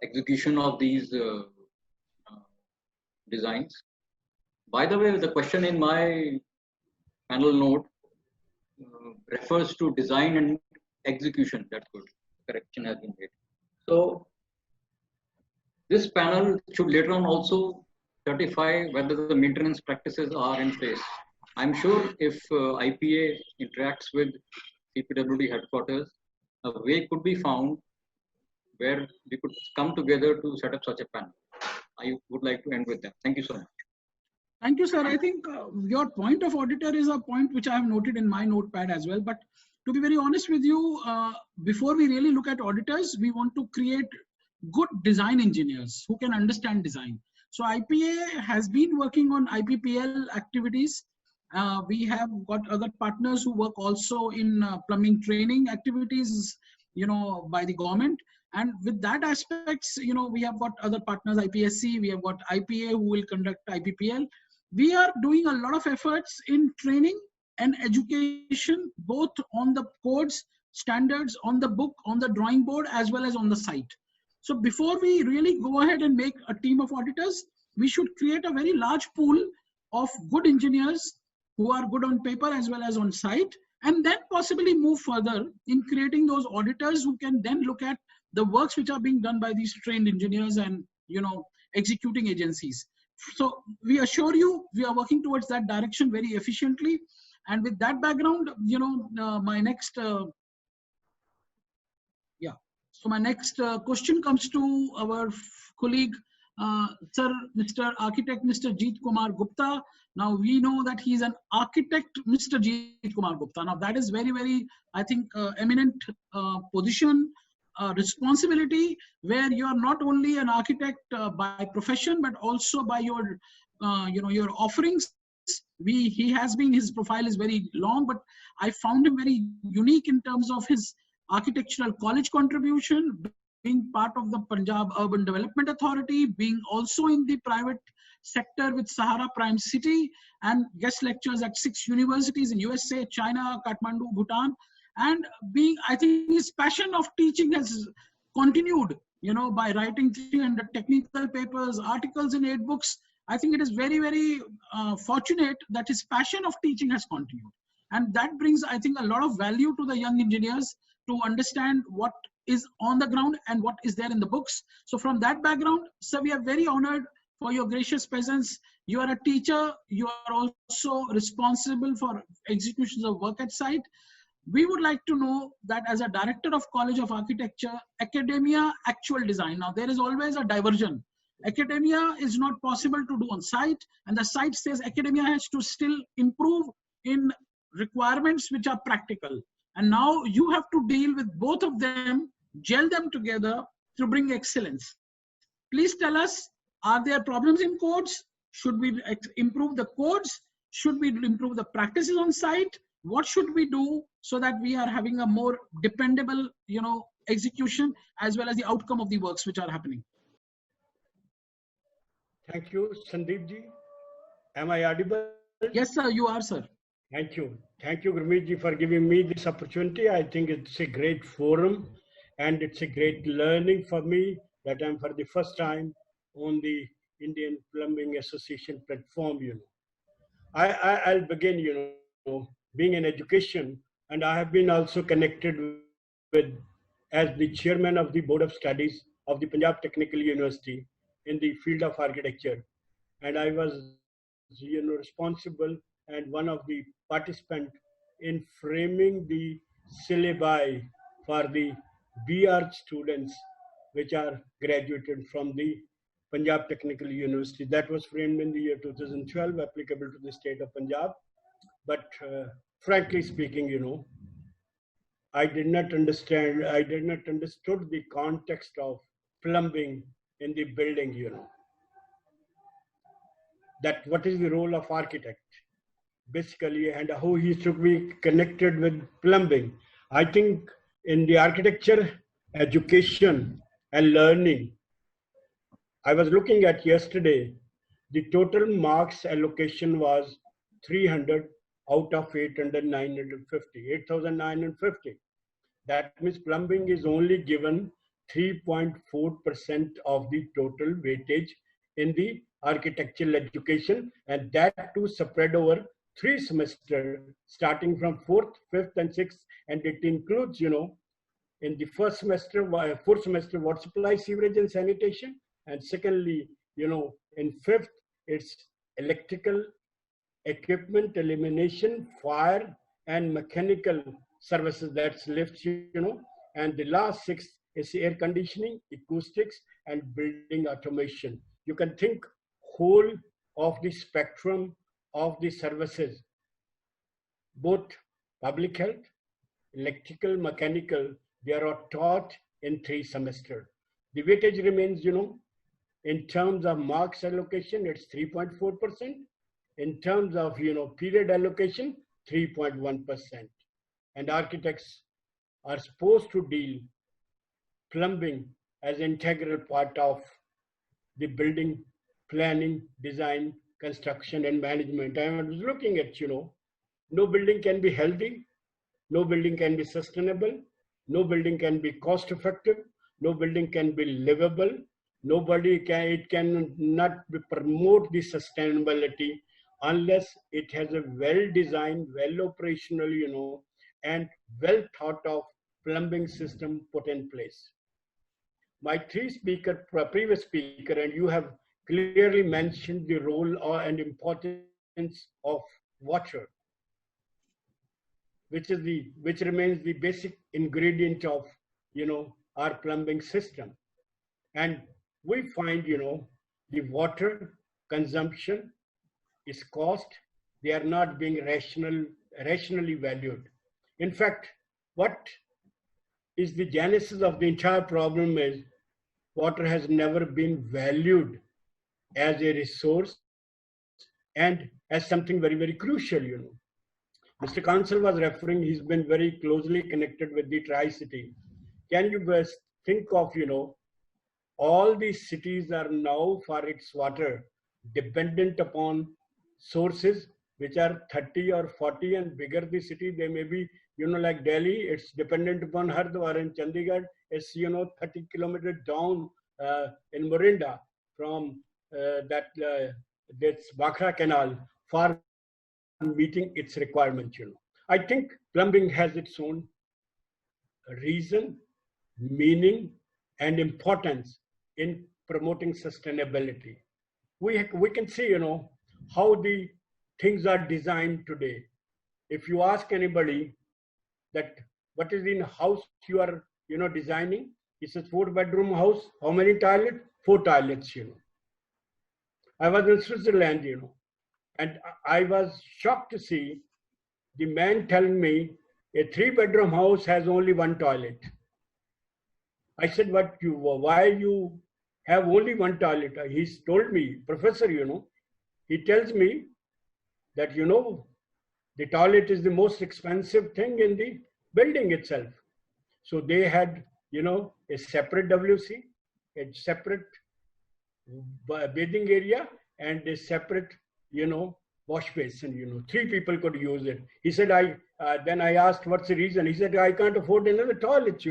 execution of these designs. By the way, the question in my panel note refers to design and execution. That's good. Correction has been made. So this panel should later on also certify whether the maintenance practices are in place. I'm sure if IPA interacts with CPWD headquarters, a way could be found where we could come together to set up such a panel. I would like to end with that. Thank you so much. Thank you, sir. I think your point of auditor is a point which I have noted in my notepad as well. But to be very honest with you, before we really look at auditors, we want to create good design engineers who can understand design. So IPA has been working on IPPL activities. We have got other partners who work also in plumbing training activities, by the government. And with that aspects, we have got other partners, IPSC, we have got IPA who will conduct IPPL. We are doing a lot of efforts in training and education, both on the codes, standards, on the book, on the drawing board, as well as on the site. So before we really go ahead and make a team of auditors, we should create a very large pool of good engineers who are good on paper as well as on site, and then possibly move further in creating those auditors who can then look at the works which are being done by these trained engineers and executing agencies. So we assure you, we are working towards that direction very efficiently. And with that background, my next question comes to our colleague, Sir, Mr. Architect, Mr. Jeet Kumar Gupta. Now we know that he is an architect, Mr. Jeet Kumar Gupta. Now that is very, very, I think, eminent position, responsibility, where you are not only an architect by profession, but also by your, your offerings. His profile is very long, but I found him very unique in terms of his architectural college contribution, being part of the Punjab Urban Development Authority, being also in the private sector with Sahara Prime City, and guest lectures at 6 universities in USA, China, Kathmandu, Bhutan. And I think his passion of teaching has continued, by writing 300 technical papers, articles in 8 books. I think it is very, very fortunate that his passion of teaching has continued. And that brings, I think, a lot of value to the young engineers to understand what is on the ground and what is there in the books. So from that background, sir, we are very honored for your gracious presence. You are a teacher. You are also responsible for executions of work at site. We would like to know that as a director of College of Architecture, academia, actual design. Now there is always a diversion. Academia is not possible to do on site, and the site says academia has to still improve in requirements which are practical. And now you have to deal with both of them, gel them together to bring excellence. Please tell us, are there problems in codes? Should we improve the codes? Should we improve the practices on site? What should we do so that we are having a more dependable, execution as well as the outcome of the works which are happening? Thank you, Sandeep ji. Am I audible? Yes, sir, you are, sir. Thank you. Thank you, Gurmeet ji, for giving me this opportunity. I think it's a great forum and it's a great learning for me that I'm for the first time on the Indian Plumbing Association platform, I'll begin, being in education, and I have been also connected with as the chairman of the Board of Studies of the Punjab Technical University in the field of architecture. And I was, responsible and one of the participants in framing the syllabi for the BArch students, which are graduated from the Punjab Technical University. That was framed in the year 2012, applicable to the state of Punjab. But frankly speaking, I did not understood the context of plumbing in the building, that what is the role of architect, basically, and how he should be connected with plumbing. I think in the architecture, education and learning, I was looking at yesterday, the total marks allocation was 300 out of 8,950. That means plumbing is only given 3.4% of the total weightage in the architectural education, and that too spread over 3 semesters, starting from 4th, 5th, and 6th, and it includes, in the first semester, 4th semester, water supply, sewerage, and sanitation, and secondly, in 5th, it's electrical equipment, elimination, fire, and mechanical services, that's lifts, and the last 6th is air conditioning, acoustics, and building automation. You can think whole of the spectrum of the services, both public health, electrical, mechanical, they are all taught in 3 semesters. The weightage remains, in terms of marks allocation, it's 3.4%. In terms of, period allocation, 3.1%. And architects are supposed to deal plumbing as an integral part of the building planning, design, construction, and management. I was looking at, no building can be healthy, no building can be sustainable, no building can be cost effective, no building can be livable, it cannot promote the sustainability unless it has a well-designed, well-operational, and well-thought-of plumbing system put in place. My previous speaker, and you have clearly mentioned the role and importance of water, which remains the basic ingredient of, our plumbing system. And we find, the water consumption is cost. They are not being rationally valued. In fact, what is the genesis of the entire problem is water has never been valued as a resource and as something very, very crucial, Mr. Kansal was referring, he's been very closely connected with the Tri-City. Can you best think of, all these cities are now for its water dependent upon sources which are 30 or 40 and bigger the city, they may be, like Delhi, it's dependent upon Hardwar, and Chandigarh is, 30 kilometers down in Morinda from that's Bhakra Canal for meeting its requirement, I think plumbing has its own reason, meaning, and importance in promoting sustainability. We can see, how the things are designed today. If you ask anybody that what is in house you are, designing, it's a 4-bedroom house. How many toilets? 4 toilets, I was in Switzerland, and I was shocked to see the man telling me a 3-bedroom house has only 1 toilet. I said, why you have only 1 toilet? He's told me, Professor, he tells me that, the toilet is the most expensive thing in the building itself. So they had, a separate WC, a separate bathing area, and a separate, wash basin, 3 people could use it. He said, then I asked, what's the reason? He said, I can't afford another toilet,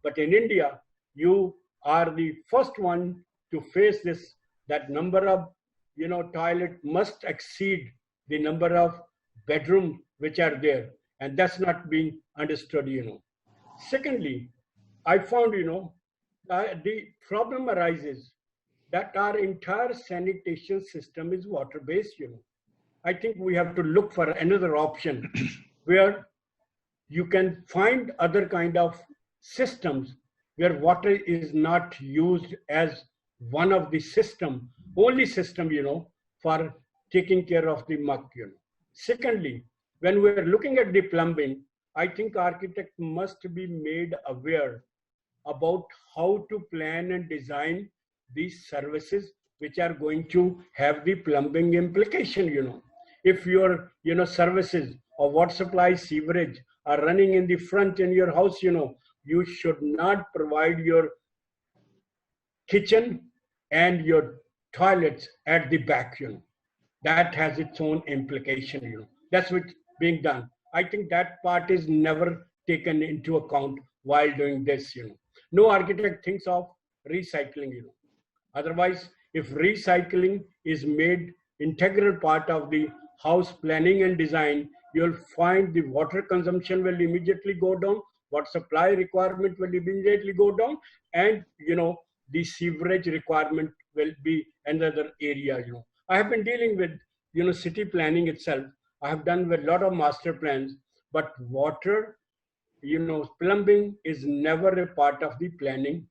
But in India, you are the first one to face this, that number of, toilet must exceed the number of bedrooms which are there. And that's not being understood, Secondly, I found, the problem arises that our entire sanitation system is water-based, I think we have to look for another option where you can find other kind of systems where water is not used as one of the only system, for taking care of the muck, Secondly, when we're looking at the plumbing, I think architect must be made aware about how to plan and design these services which are going to have the plumbing implication, If your, services of water supply, sewerage are running in the front in your house, you should not provide your kitchen and your toilets at the back, That has its own implication, That's what's being done. I think that part is never taken into account while doing this, No architect thinks of recycling, Otherwise, if recycling is made integral part of the house planning and design, you'll find the water consumption will immediately go down, water supply requirement will immediately go down, and the sewerage requirement will be another area. I have been dealing with city planning itself. I have done with a lot of master plans, but water, plumbing is never a part of the planning,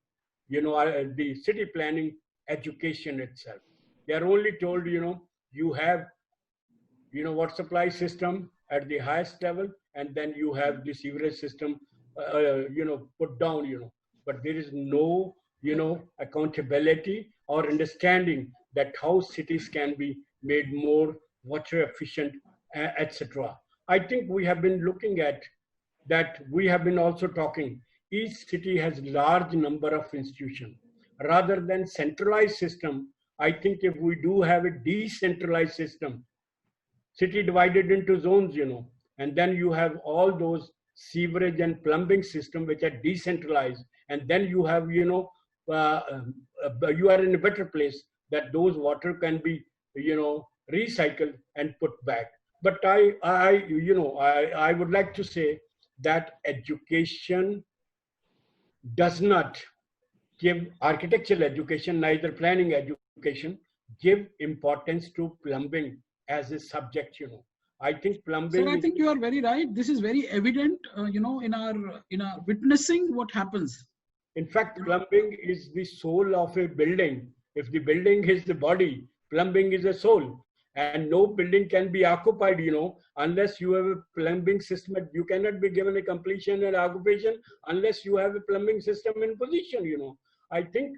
the city planning education itself. They are only told, you have, water supply system at the highest level, and then you have the sewerage system, put down, but there is no, accountability or understanding that how cities can be made more water efficient, etc. I think we have been looking at that. We have been also talking, each city has large number of institutions. Rather than centralized system, I think if we do have a decentralized system, city divided into zones, and then you have all those sewerage and plumbing system which are decentralized, and then you have, you are in a better place that those water can be, recycled and put back. But I would like to say that education does not give architectural education, neither planning education, give importance to plumbing as a subject, I think plumbing. Sir, I think you are very right. This is very evident, in our witnessing what happens. In fact, plumbing is the soul of a building. If the building is the body, plumbing is a soul. And no building can be occupied, unless you have a plumbing system. You cannot be given a completion and occupation unless you have a plumbing system in position, I think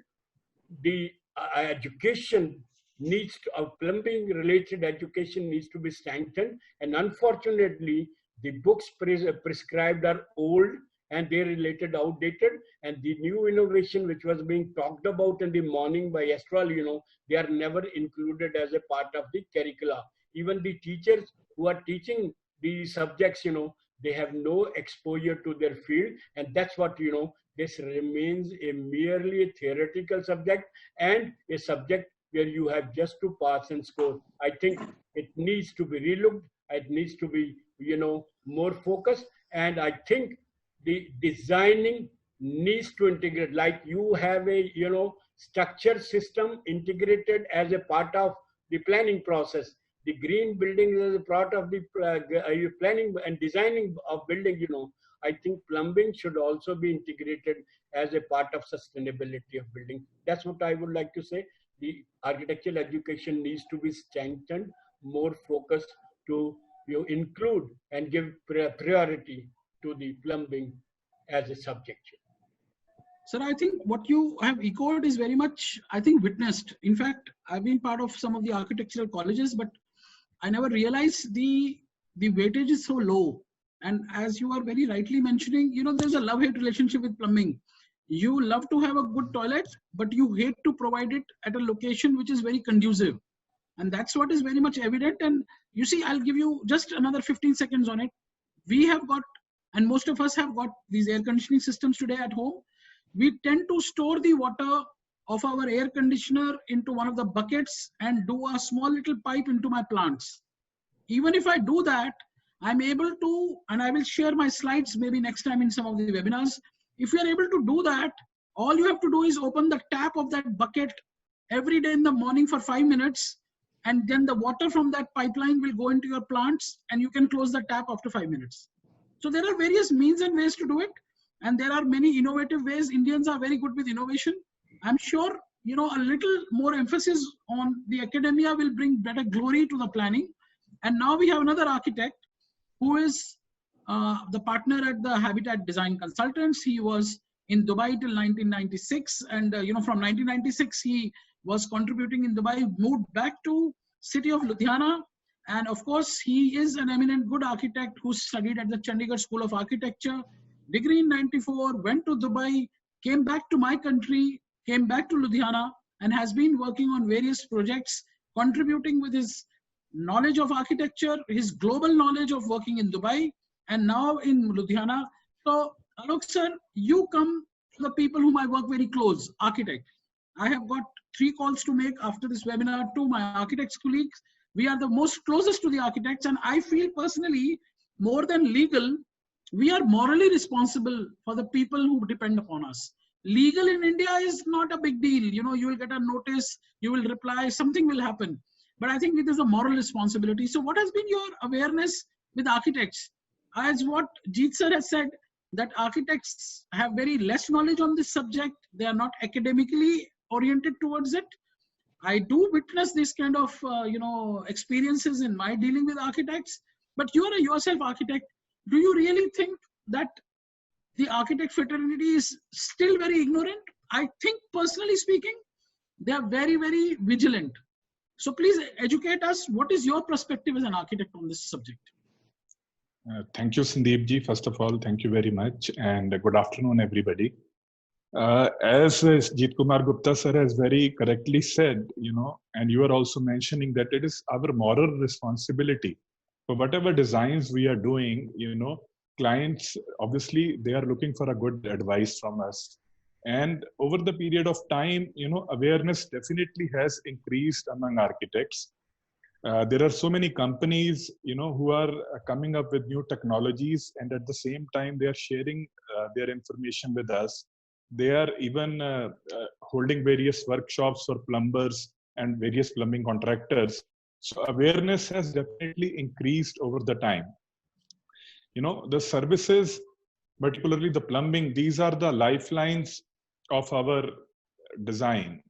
the education needs to, plumbing related education needs to be strengthened. And unfortunately, the books prescribed are old and they're related outdated, and the new innovation which was being talked about in the morning by Astral, they are never included as a part of the curricula. Even the teachers who are teaching the subjects, they have no exposure to their field, and that's what, this remains a merely a theoretical subject and a subject where you have just to pass and score. I think it needs to be relooked. It needs to be, more focused, and I think the designing needs to integrate, like you have a structure system integrated as a part of the planning process. The green building is a part of the planning and designing of building. I think plumbing should also be integrated as a part of sustainability of building. That's what I would like to say. The architectural education needs to be strengthened, more focused to include and give priority to the plumbing as a subject. Sir, I think what you have echoed is very much, I think, witnessed. In fact, I've been part of some of the architectural colleges, but I never realized the weightage is so low. And as you are very rightly mentioning, there's a love-hate relationship with plumbing. You love to have a good toilet, but you hate to provide it at a location which is very conducive. And that's what is very much evident. And you see, I'll give you just another 15 seconds on it. We have got, and most of us have got, these air conditioning systems today at home. We tend to store the water of our air conditioner into one of the buckets and do a small little pipe into my plants. Even if I do that, I'm able to, and I will share my slides maybe next time in some of the webinars. If you are able to do that, all you have to do is open the tap of that bucket every day in the morning for 5 minutes, and then the water from that pipeline will go into your plants, and you can close the tap after 5 minutes. So there are various means and ways to do it. And there are many innovative ways. Indians are very good with innovation. I'm sure, a little more emphasis on the academia will bring better glory to the planning. And now we have another architect who is the partner at the Habitat Design Consultants. He was in Dubai till 1996. And, from 1996, he was contributing in Dubai, moved back to city of Ludhiana. And of course, he is an eminent good architect who studied at the Chandigarh School of Architecture, degree in 94, went to Dubai, came back to my country, came back to Ludhiana, and has been working on various projects, contributing with his knowledge of architecture, his global knowledge of working in Dubai, and now in Ludhiana. So, Alok sir, you come the people whom I work very close, architect. I have got 3 calls to make after this webinar to my architects colleagues. We are the most closest to the architects, and I feel personally, more than legal, we are morally responsible for the people who depend upon us. Legal in India is not a big deal. You know, you will get a notice, you will reply, something will happen. But I think it is a moral responsibility. So what has been your awareness with architects? As what Jeet sir has said, that architects have very less knowledge on this subject. They are not academically oriented towards it. I do witness this kind of, experiences in my dealing with architects. But you are a yourself architect. Do you really think that the architect fraternity is still very ignorant? I think, personally speaking, they are very, very vigilant. So please educate us. What is your perspective as an architect on this subject? Thank you, Sandeep ji. First of all, thank you very much, and good afternoon, everybody. As Jeet Kumar Gupta sir has very correctly said, and you are also mentioning that it is our moral responsibility for whatever designs we are doing. Clients, obviously, they are looking for a good advice from us. And over the period of time, awareness definitely has increased among architects. There are so many companies, who are coming up with new technologies, and at the same time, they are sharing their information with us. They are even holding various workshops for plumbers and various plumbing contractors. So awareness has definitely increased over the time. The services, particularly the plumbing, these are the lifelines of our design.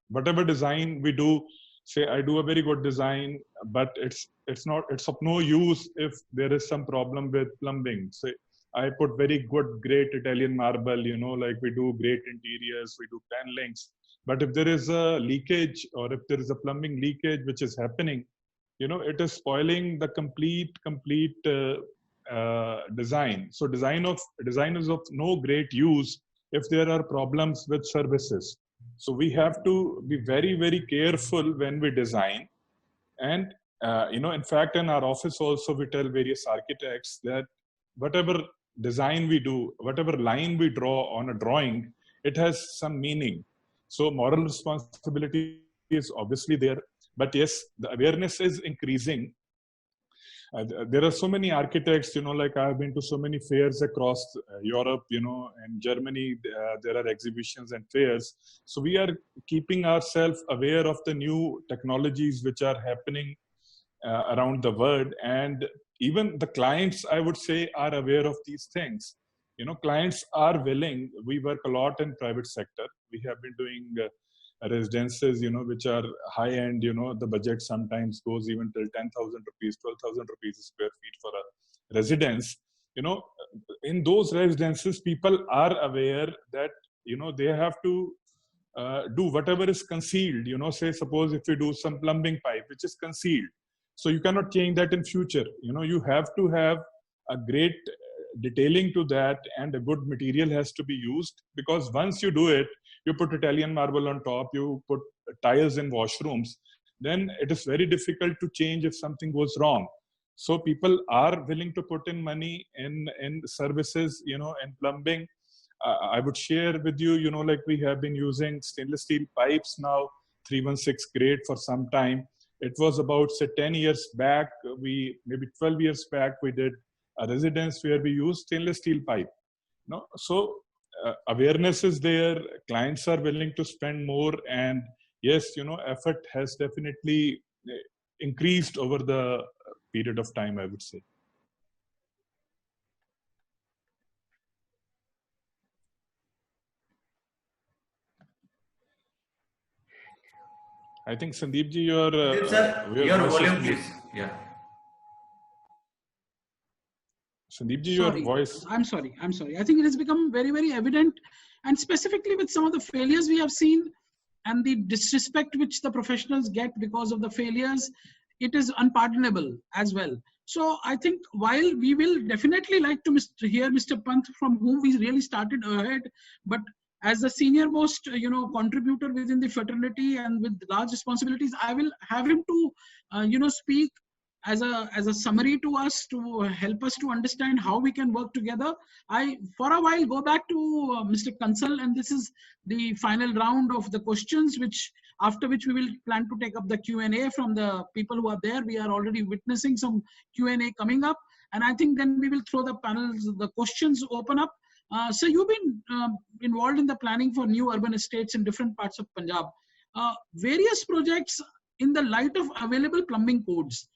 Whatever design we do, say I do a very good design, but it's of no use if there is some problem with plumbing. Say I put very good, great Italian marble, like we do great interiors, we do panelings. But if there is a leakage, or if there is a plumbing leakage which is happening, it is spoiling the complete design. So design is of no great use if there are problems with services. So we have to be very, very careful when we design. And, in fact, in our office also, we tell various architects that whatever design we do, whatever line we draw on a drawing, it has some meaning. So moral responsibility is obviously there. But yes, the awareness is increasing. There are so many architects, like I've been to so many fairs across Europe, and Germany, there are exhibitions and fairs. So we are keeping ourselves aware of the new technologies which are happening around the world. And even the clients, I would say, are aware of these things. Clients are willing. We work a lot in private sector. We have been doing residences, which are high end. The budget sometimes goes even till 10,000 rupees, 12,000 rupees a square feet for a residence. In those residences, people are aware that they have to do whatever is concealed. Say suppose if you do some plumbing pipe which is concealed, so you cannot change that in future. You have to have a great detailing to that, and a good material has to be used, because once you do it, you put Italian marble on top, you put tiles in washrooms, then it is very difficult to change if something goes wrong. So people are willing to put in money in services, in plumbing. I would share with you, like we have been using stainless steel pipes now, 316 grade for some time. It was about, say, 10 years back, maybe 12 years back, we did a residence where we used stainless steel pipe. So awareness is there, clients are willing to spend more, and yes, effort has definitely increased over the period of time, I would say. I think Sandeep ji, your volume, please. Yeah. Sandeep ji, your voice. I'm sorry. I think it has become very, very evident, and specifically with some of the failures we have seen and the disrespect which the professionals get because of the failures, it is unpardonable as well. So I think while we will definitely like to hear Mr. Pant, from whom we really started ahead, but as the senior most contributor within the fraternity and with large responsibilities, I will have him to speak as a summary to us to help us to understand how we can work together. I, for a while, go back to Mr. Kansal, and this is the final round of the questions, after which we will plan to take up the Q&A from the people who are there. We are already witnessing some Q&A coming up, and I think then we will throw the panels, the questions open up. So you've been involved in the planning for new urban estates in different parts of Punjab. Various projects in the light of available plumbing codes.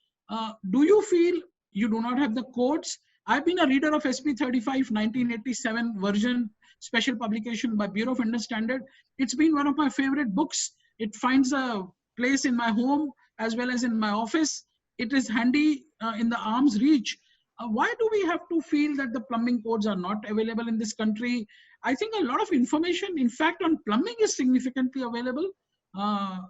Do you feel you do not have the codes? I've been a reader of SP 35 1987 version, special publication by Bureau of Indian Standard. It's been one of my favorite books. It finds a place in my home as well as in my office. It is handy in the arm's reach. Why do we have to feel that the plumbing codes are not available in this country? I think a lot of information, in fact, on plumbing is significantly available.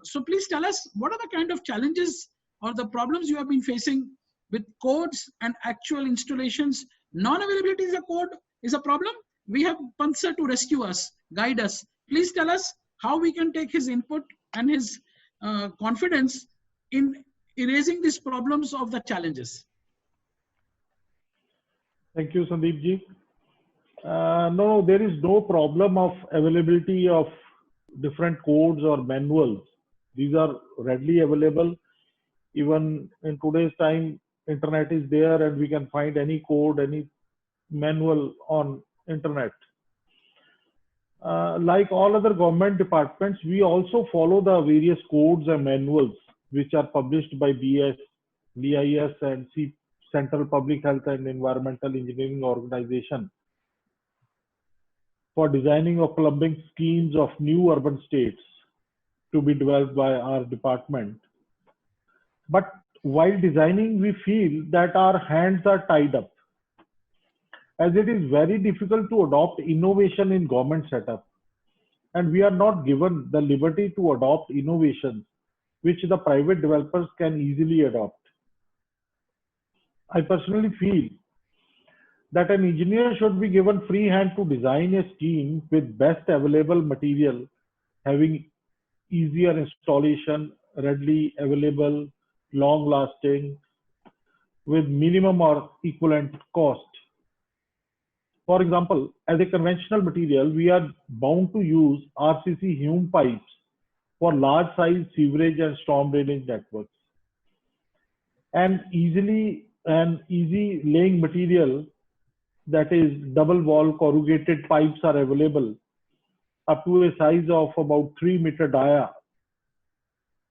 So please tell us, what are the kind of challenges or the problems you have been facing with codes and actual installations? Non-availability is a code, is a problem. We have Pansa to rescue us, guide us. Please tell us how we can take his input and his confidence in erasing these problems of the challenges. Thank you, Sandeep ji. No, there is no problem of availability of different codes or manuals. These are readily available. Even in today's time, internet is there and we can find any code, any manual on internet. Like all other government departments, we also follow the various codes and manuals which are published by BIS and Central Public Health and Environmental Engineering Organization for designing of plumbing schemes of new urban states to be developed by our department. But while designing, we feel that our hands are tied up, as it is very difficult to adopt innovation in government setup, and we are not given the liberty to adopt innovations which the private developers can easily adopt. I personally feel that an engineer should be given free hand to design a scheme with best available material, having easier installation, readily available, long lasting, with minimum or equivalent cost. For example, as a conventional material, we are bound to use RCC Hume pipes for large size sewerage and storm drainage networks. And easy laying material, that is double wall corrugated pipes, are available up to a size of about 3 meter dia.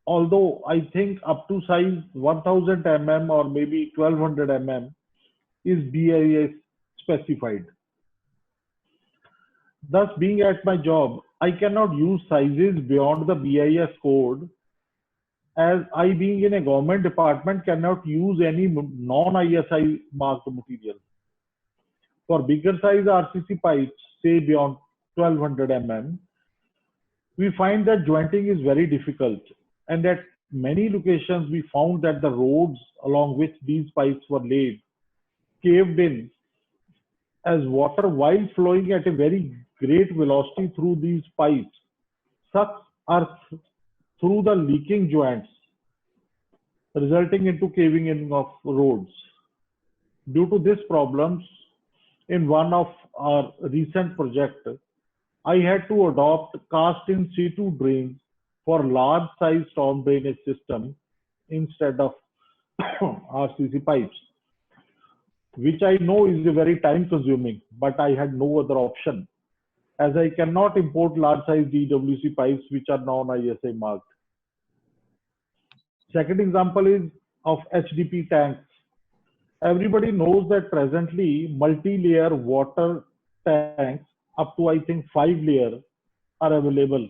Although I think up to size 1000 mm or maybe 1200 mm is BIS specified. Thus, being at my job, I cannot use sizes beyond the BIS code, as I, being in a government department, cannot use any non-ISI marked material. For bigger size RCC pipes, say beyond 1200 mm, we find that jointing is very difficult, and at many locations we found that the roads along which these pipes were laid caved in, as water, while flowing at a very great velocity through these pipes, sucks earth through the leaking joints, resulting into caving in of roads. Due to these problems, in one of our recent projects, I had to adopt cast in situ drains for large size storm drainage system instead of RCC pipes, which I know is very time consuming, but I had no other option, as I cannot import large size DWC pipes which are non-ISI marked. Second example is of HDP tanks. Everybody knows that presently multi-layer water tanks up to I think 5 layers are available.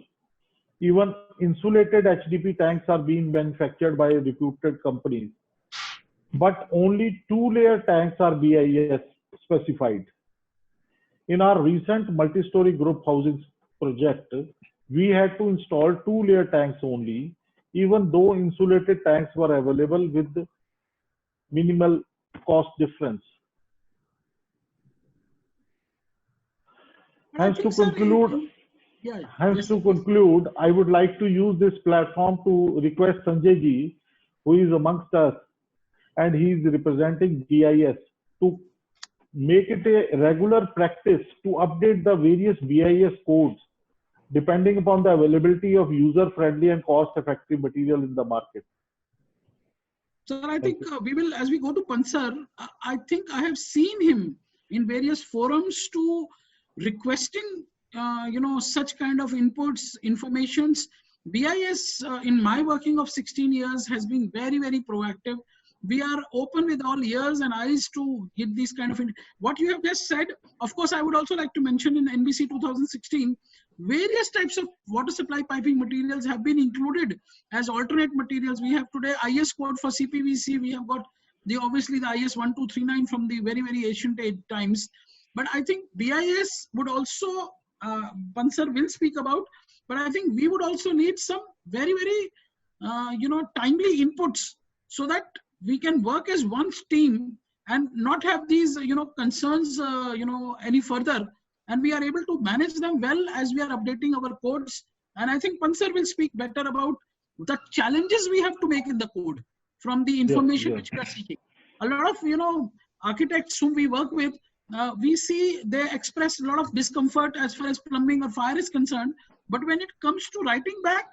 Even insulated HDP tanks are being manufactured by reputed companies, but only 2-layer tanks are BIS specified. In our recent multi-story group housing project, we had to install 2-layer tanks only, even though insulated tanks were available with minimal cost difference. Hence, to conclude, I would like to use this platform to request Sanjay ji, who is amongst us, and he is representing BIS to make it a regular practice to update the various BIS codes depending upon the availability of user-friendly and cost-effective material in the market. Sir, I think we will, as we go to Pansar, I think I have seen him in various forums to requesting, such kind of inputs, informations. BIS, in my working of 16 years, has been very, very proactive. We are open with all ears and eyes to get these kind of, what you have just said. Of course, I would also like to mention in NBC 2016, various types of water supply piping materials have been included as alternate materials. We have today IS code for CPVC. We have got obviously the IS 1239 from the very, very ancient times. But I think BIS would also, Pansar will speak about, but I think we would also need some very, very, timely inputs so that we can work as one team and not have these, concerns, any further. And we are able to manage them well as we are updating our codes. And I think Pansar will speak better about the challenges we have to make in the code from the information which we are seeking. A lot of, architects whom we work with, we see they express a lot of discomfort as far as plumbing or fire is concerned. But when it comes to writing back,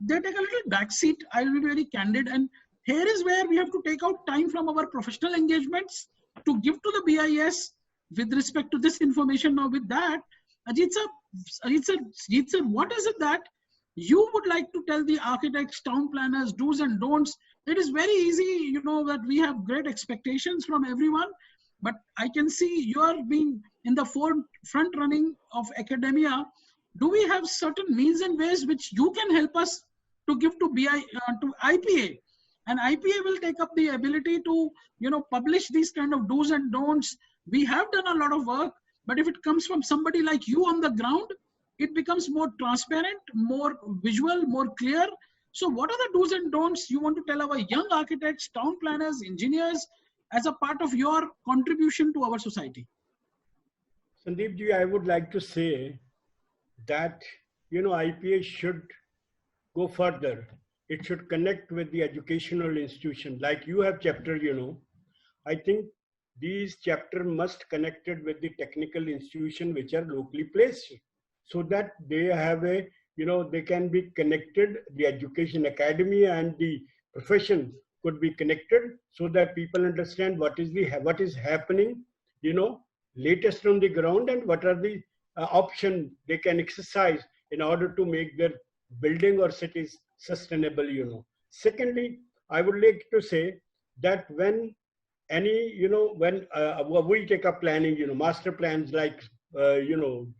they take a little backseat. I will be very candid. And here is where we have to take out time from our professional engagements to give to the BIS with respect to this information. Now with that, Ajit sir, what is it that you would like to tell the architects, town planners, do's and don'ts? It is very easy, that we have great expectations from everyone, but I can see you are being in the front running of academia. Do we have certain means and ways which you can help us to give to IPA? And IPA will take up the ability to, publish these kind of do's and don'ts. We have done a lot of work, but if it comes from somebody like you on the ground, it becomes more transparent, more visual, more clear. So what are the do's and don'ts you want to tell our young architects, town planners, engineers as a part of your contribution to our society? Sandeep ji, I would like to say that, IPA should go further. It should connect with the educational institution. Like you have chapter, I think these chapter must connected with the technical institution which are locally placed so that they have they can be connected, the education academy and the profession could be connected so that people understand what is happening, latest on the ground and what are the options they can exercise in order to make their building or cities sustainable, Secondly, I would like to say that when when we take up planning, master plans like,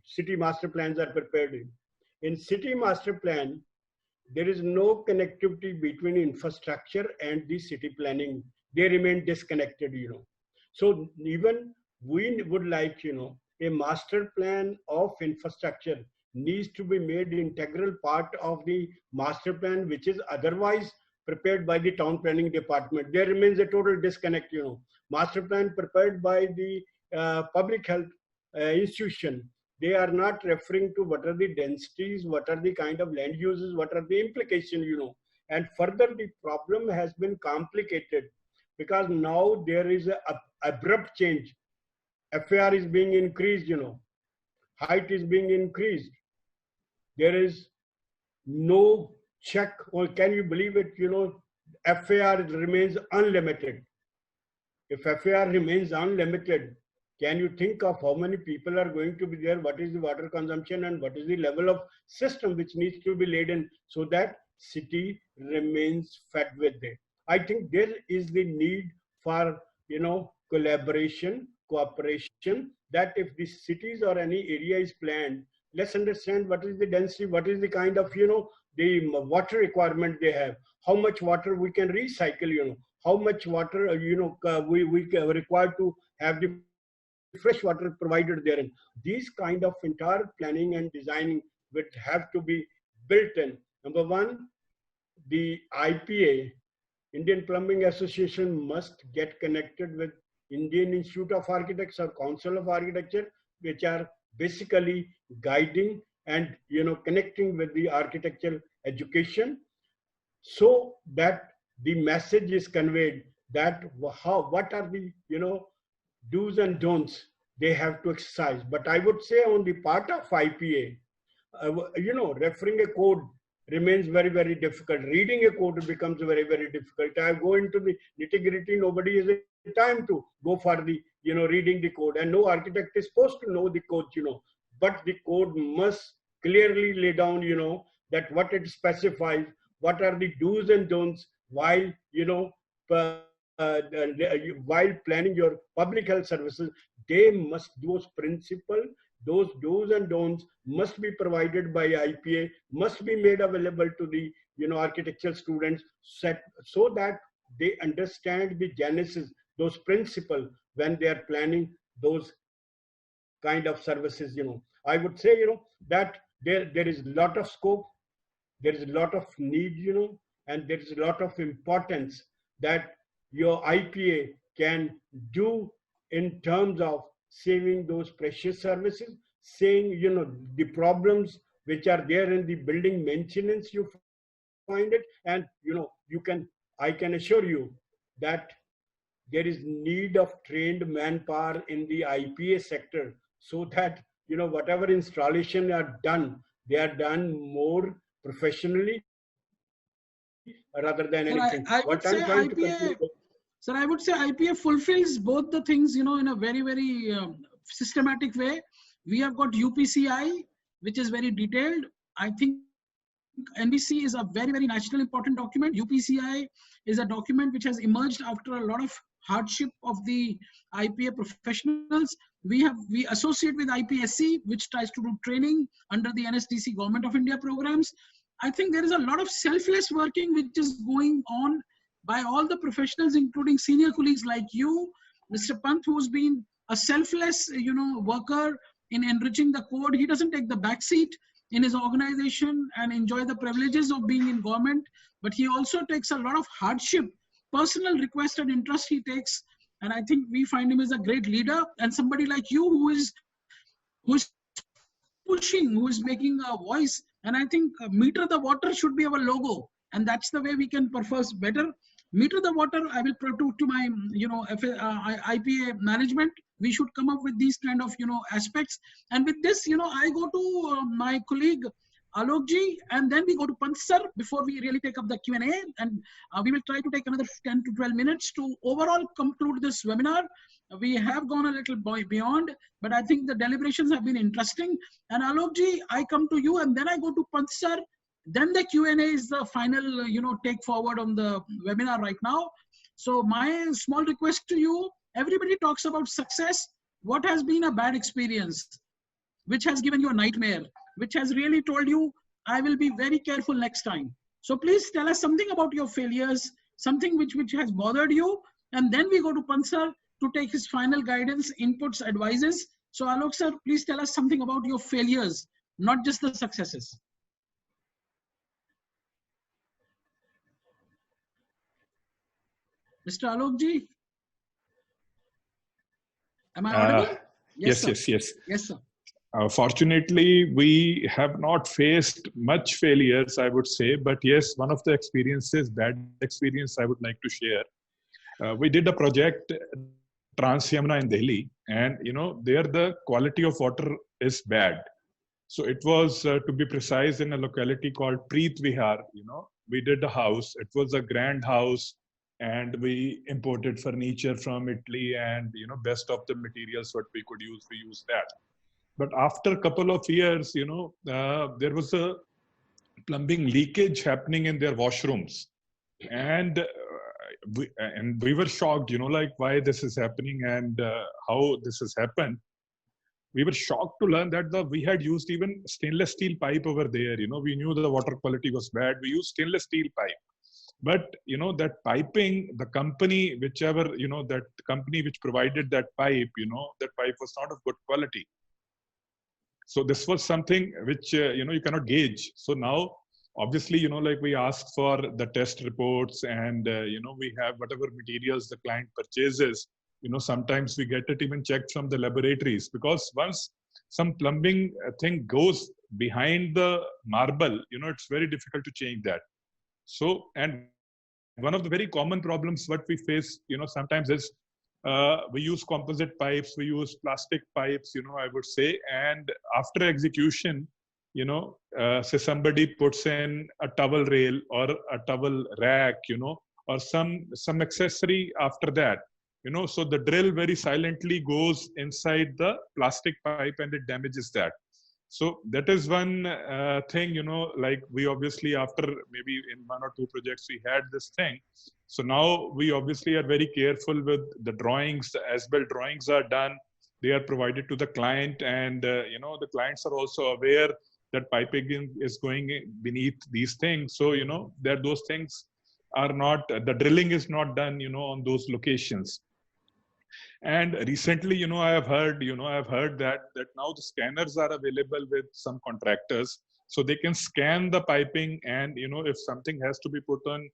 city master plans are prepared. In city master plan, there is no connectivity between infrastructure and the city planning. They remain disconnected, So even we would like, a master plan of infrastructure needs to be made integral part of the master plan, which is otherwise prepared by the town planning department. There remains a total disconnect, Master plan prepared by the public health institution. They are not referring to what are the densities, what are the kind of land uses, what are the implications, And further, the problem has been complicated because now there is an abrupt change. FAR is being increased, height is being increased. There is no check, or can you believe it, FAR remains unlimited. If FAR remains unlimited, can you think of how many people are going to be there? What is the water consumption and what is the level of system which needs to be laid in so that city remains fed with it? I think there is the need for, collaboration, cooperation, that if the cities or any area is planned, let's understand what is the density, what is the kind of, the water requirement they have, how much water we can recycle, how much water, we require to have the fresh water provided therein. These kind of entire planning and designing would have to be built in. Number one, the IPA, Indian Plumbing Association, must get connected with Indian Institute of Architects or Council of Architecture, which are basically guiding and connecting with the architectural education so that the message is conveyed that what are the, do's and don'ts they have to exercise. But I would say on the part of IPA, referring a code remains very, very difficult. Reading a code becomes very, very difficult. I go into the nitty-gritty, nobody has the time to go for the, reading the code. And no architect is supposed to know the code, but the code must clearly lay down, that what it specifies, what are the do's and don'ts while, while planning your public health services. Those principles, those do's and don'ts must be provided by IPA, must be made available to the, architectural students, so that they understand the genesis, those principles when they are planning those kind of services. I would say, that there is a lot of scope, there is a lot of need, and there is a lot of importance that your IPA can do in terms of saving those precious services, saying, the problems which are there in the building maintenance, you find it, and, I can assure you that there is need of trained manpower in the IPA sector, so that, whatever installation are done, they are done more professionally rather than anything. Sir, I would say IPA fulfills both the things, in a very, very systematic way. We have got UPCI, which is very detailed. I think NDC is a very, very national important document. UPCI is a document which has emerged after a lot of hardship of the IPA professionals. We associate with IPSC, which tries to do training under the NSDC Government of India programs. I think there is a lot of selfless working which is going on by all the professionals, including senior colleagues like you, Mr. Pant, who's been a selfless, worker in enriching the code. He doesn't take the back seat in his organization and enjoy the privileges of being in government, but he also takes a lot of hardship, personal request and interest he takes. And I think we find him as a great leader, and somebody like you who is pushing, who is making a voice. And I think Meter the Water should be our logo, and that's the way we can perform better. Meter the Water, I will put to my, IPA management. We should come up with these kind of, aspects. And with this, I go to my colleague Alokji, and then we go to Pant sir before we really take up the Q&A. And we will try to take another 10 to 12 minutes to overall conclude this webinar. We have gone a little beyond, but I think the deliberations have been interesting. And Alokji, I come to you, and then I go to Pant sir. Then the Q&A is the final, take forward on the webinar right now. So my small request to you, everybody talks about success. What has been a bad experience, which has given you a nightmare, which has really told you, I will be very careful next time. So please tell us something about your failures, something which has bothered you. And then we go to Pant sir to take his final guidance, inputs, advices. So Alok sir, please tell us something about your failures, not just the successes. Mr. Alokji, am I audible? Yes. Yes, sir. Fortunately, we have not faced much failures, I would say. But yes, one of the experiences, bad experience, I would like to share. We did a project, Trans Yamuna in Delhi, and there the quality of water is bad. So it was, to be precise, in a locality called Preet Vihar. We did a house. It was a grand house, and we imported furniture from Italy, and best of the materials what we could use, we used that. But after a couple of years, there was a plumbing leakage happening in their washrooms, and we were shocked, like why this is happening and how this has happened. We were shocked to learn that we had used even stainless steel pipe over there. We knew that the water quality was bad. We used stainless steel pipe. But, that piping, the company, that company which provided that pipe, that pipe was not of good quality. So this was something which, you cannot gauge. So now, obviously, like we asked for the test reports, and, we have whatever materials the client purchases, sometimes we get it even checked from the laboratories, because once some plumbing thing goes behind the marble, it's very difficult to change that. So, and one of the very common problems what we face, sometimes is we use composite pipes, we use plastic pipes, I would say, and after execution, say somebody puts in a towel rail or a towel rack, or some accessory after that, so the drill very silently goes inside the plastic pipe and it damages that. So that is one thing, like we obviously, after maybe in 1 or 2 projects, we had this thing. So now we obviously are very careful with the drawings. The as-built drawings are done. They are provided to the client, and the clients are also aware that piping is going beneath these things. So that those things are not, the drilling is not done, on those locations. And recently, I have heard that now the scanners are available with some contractors, so they can scan the piping, and if something has to be put on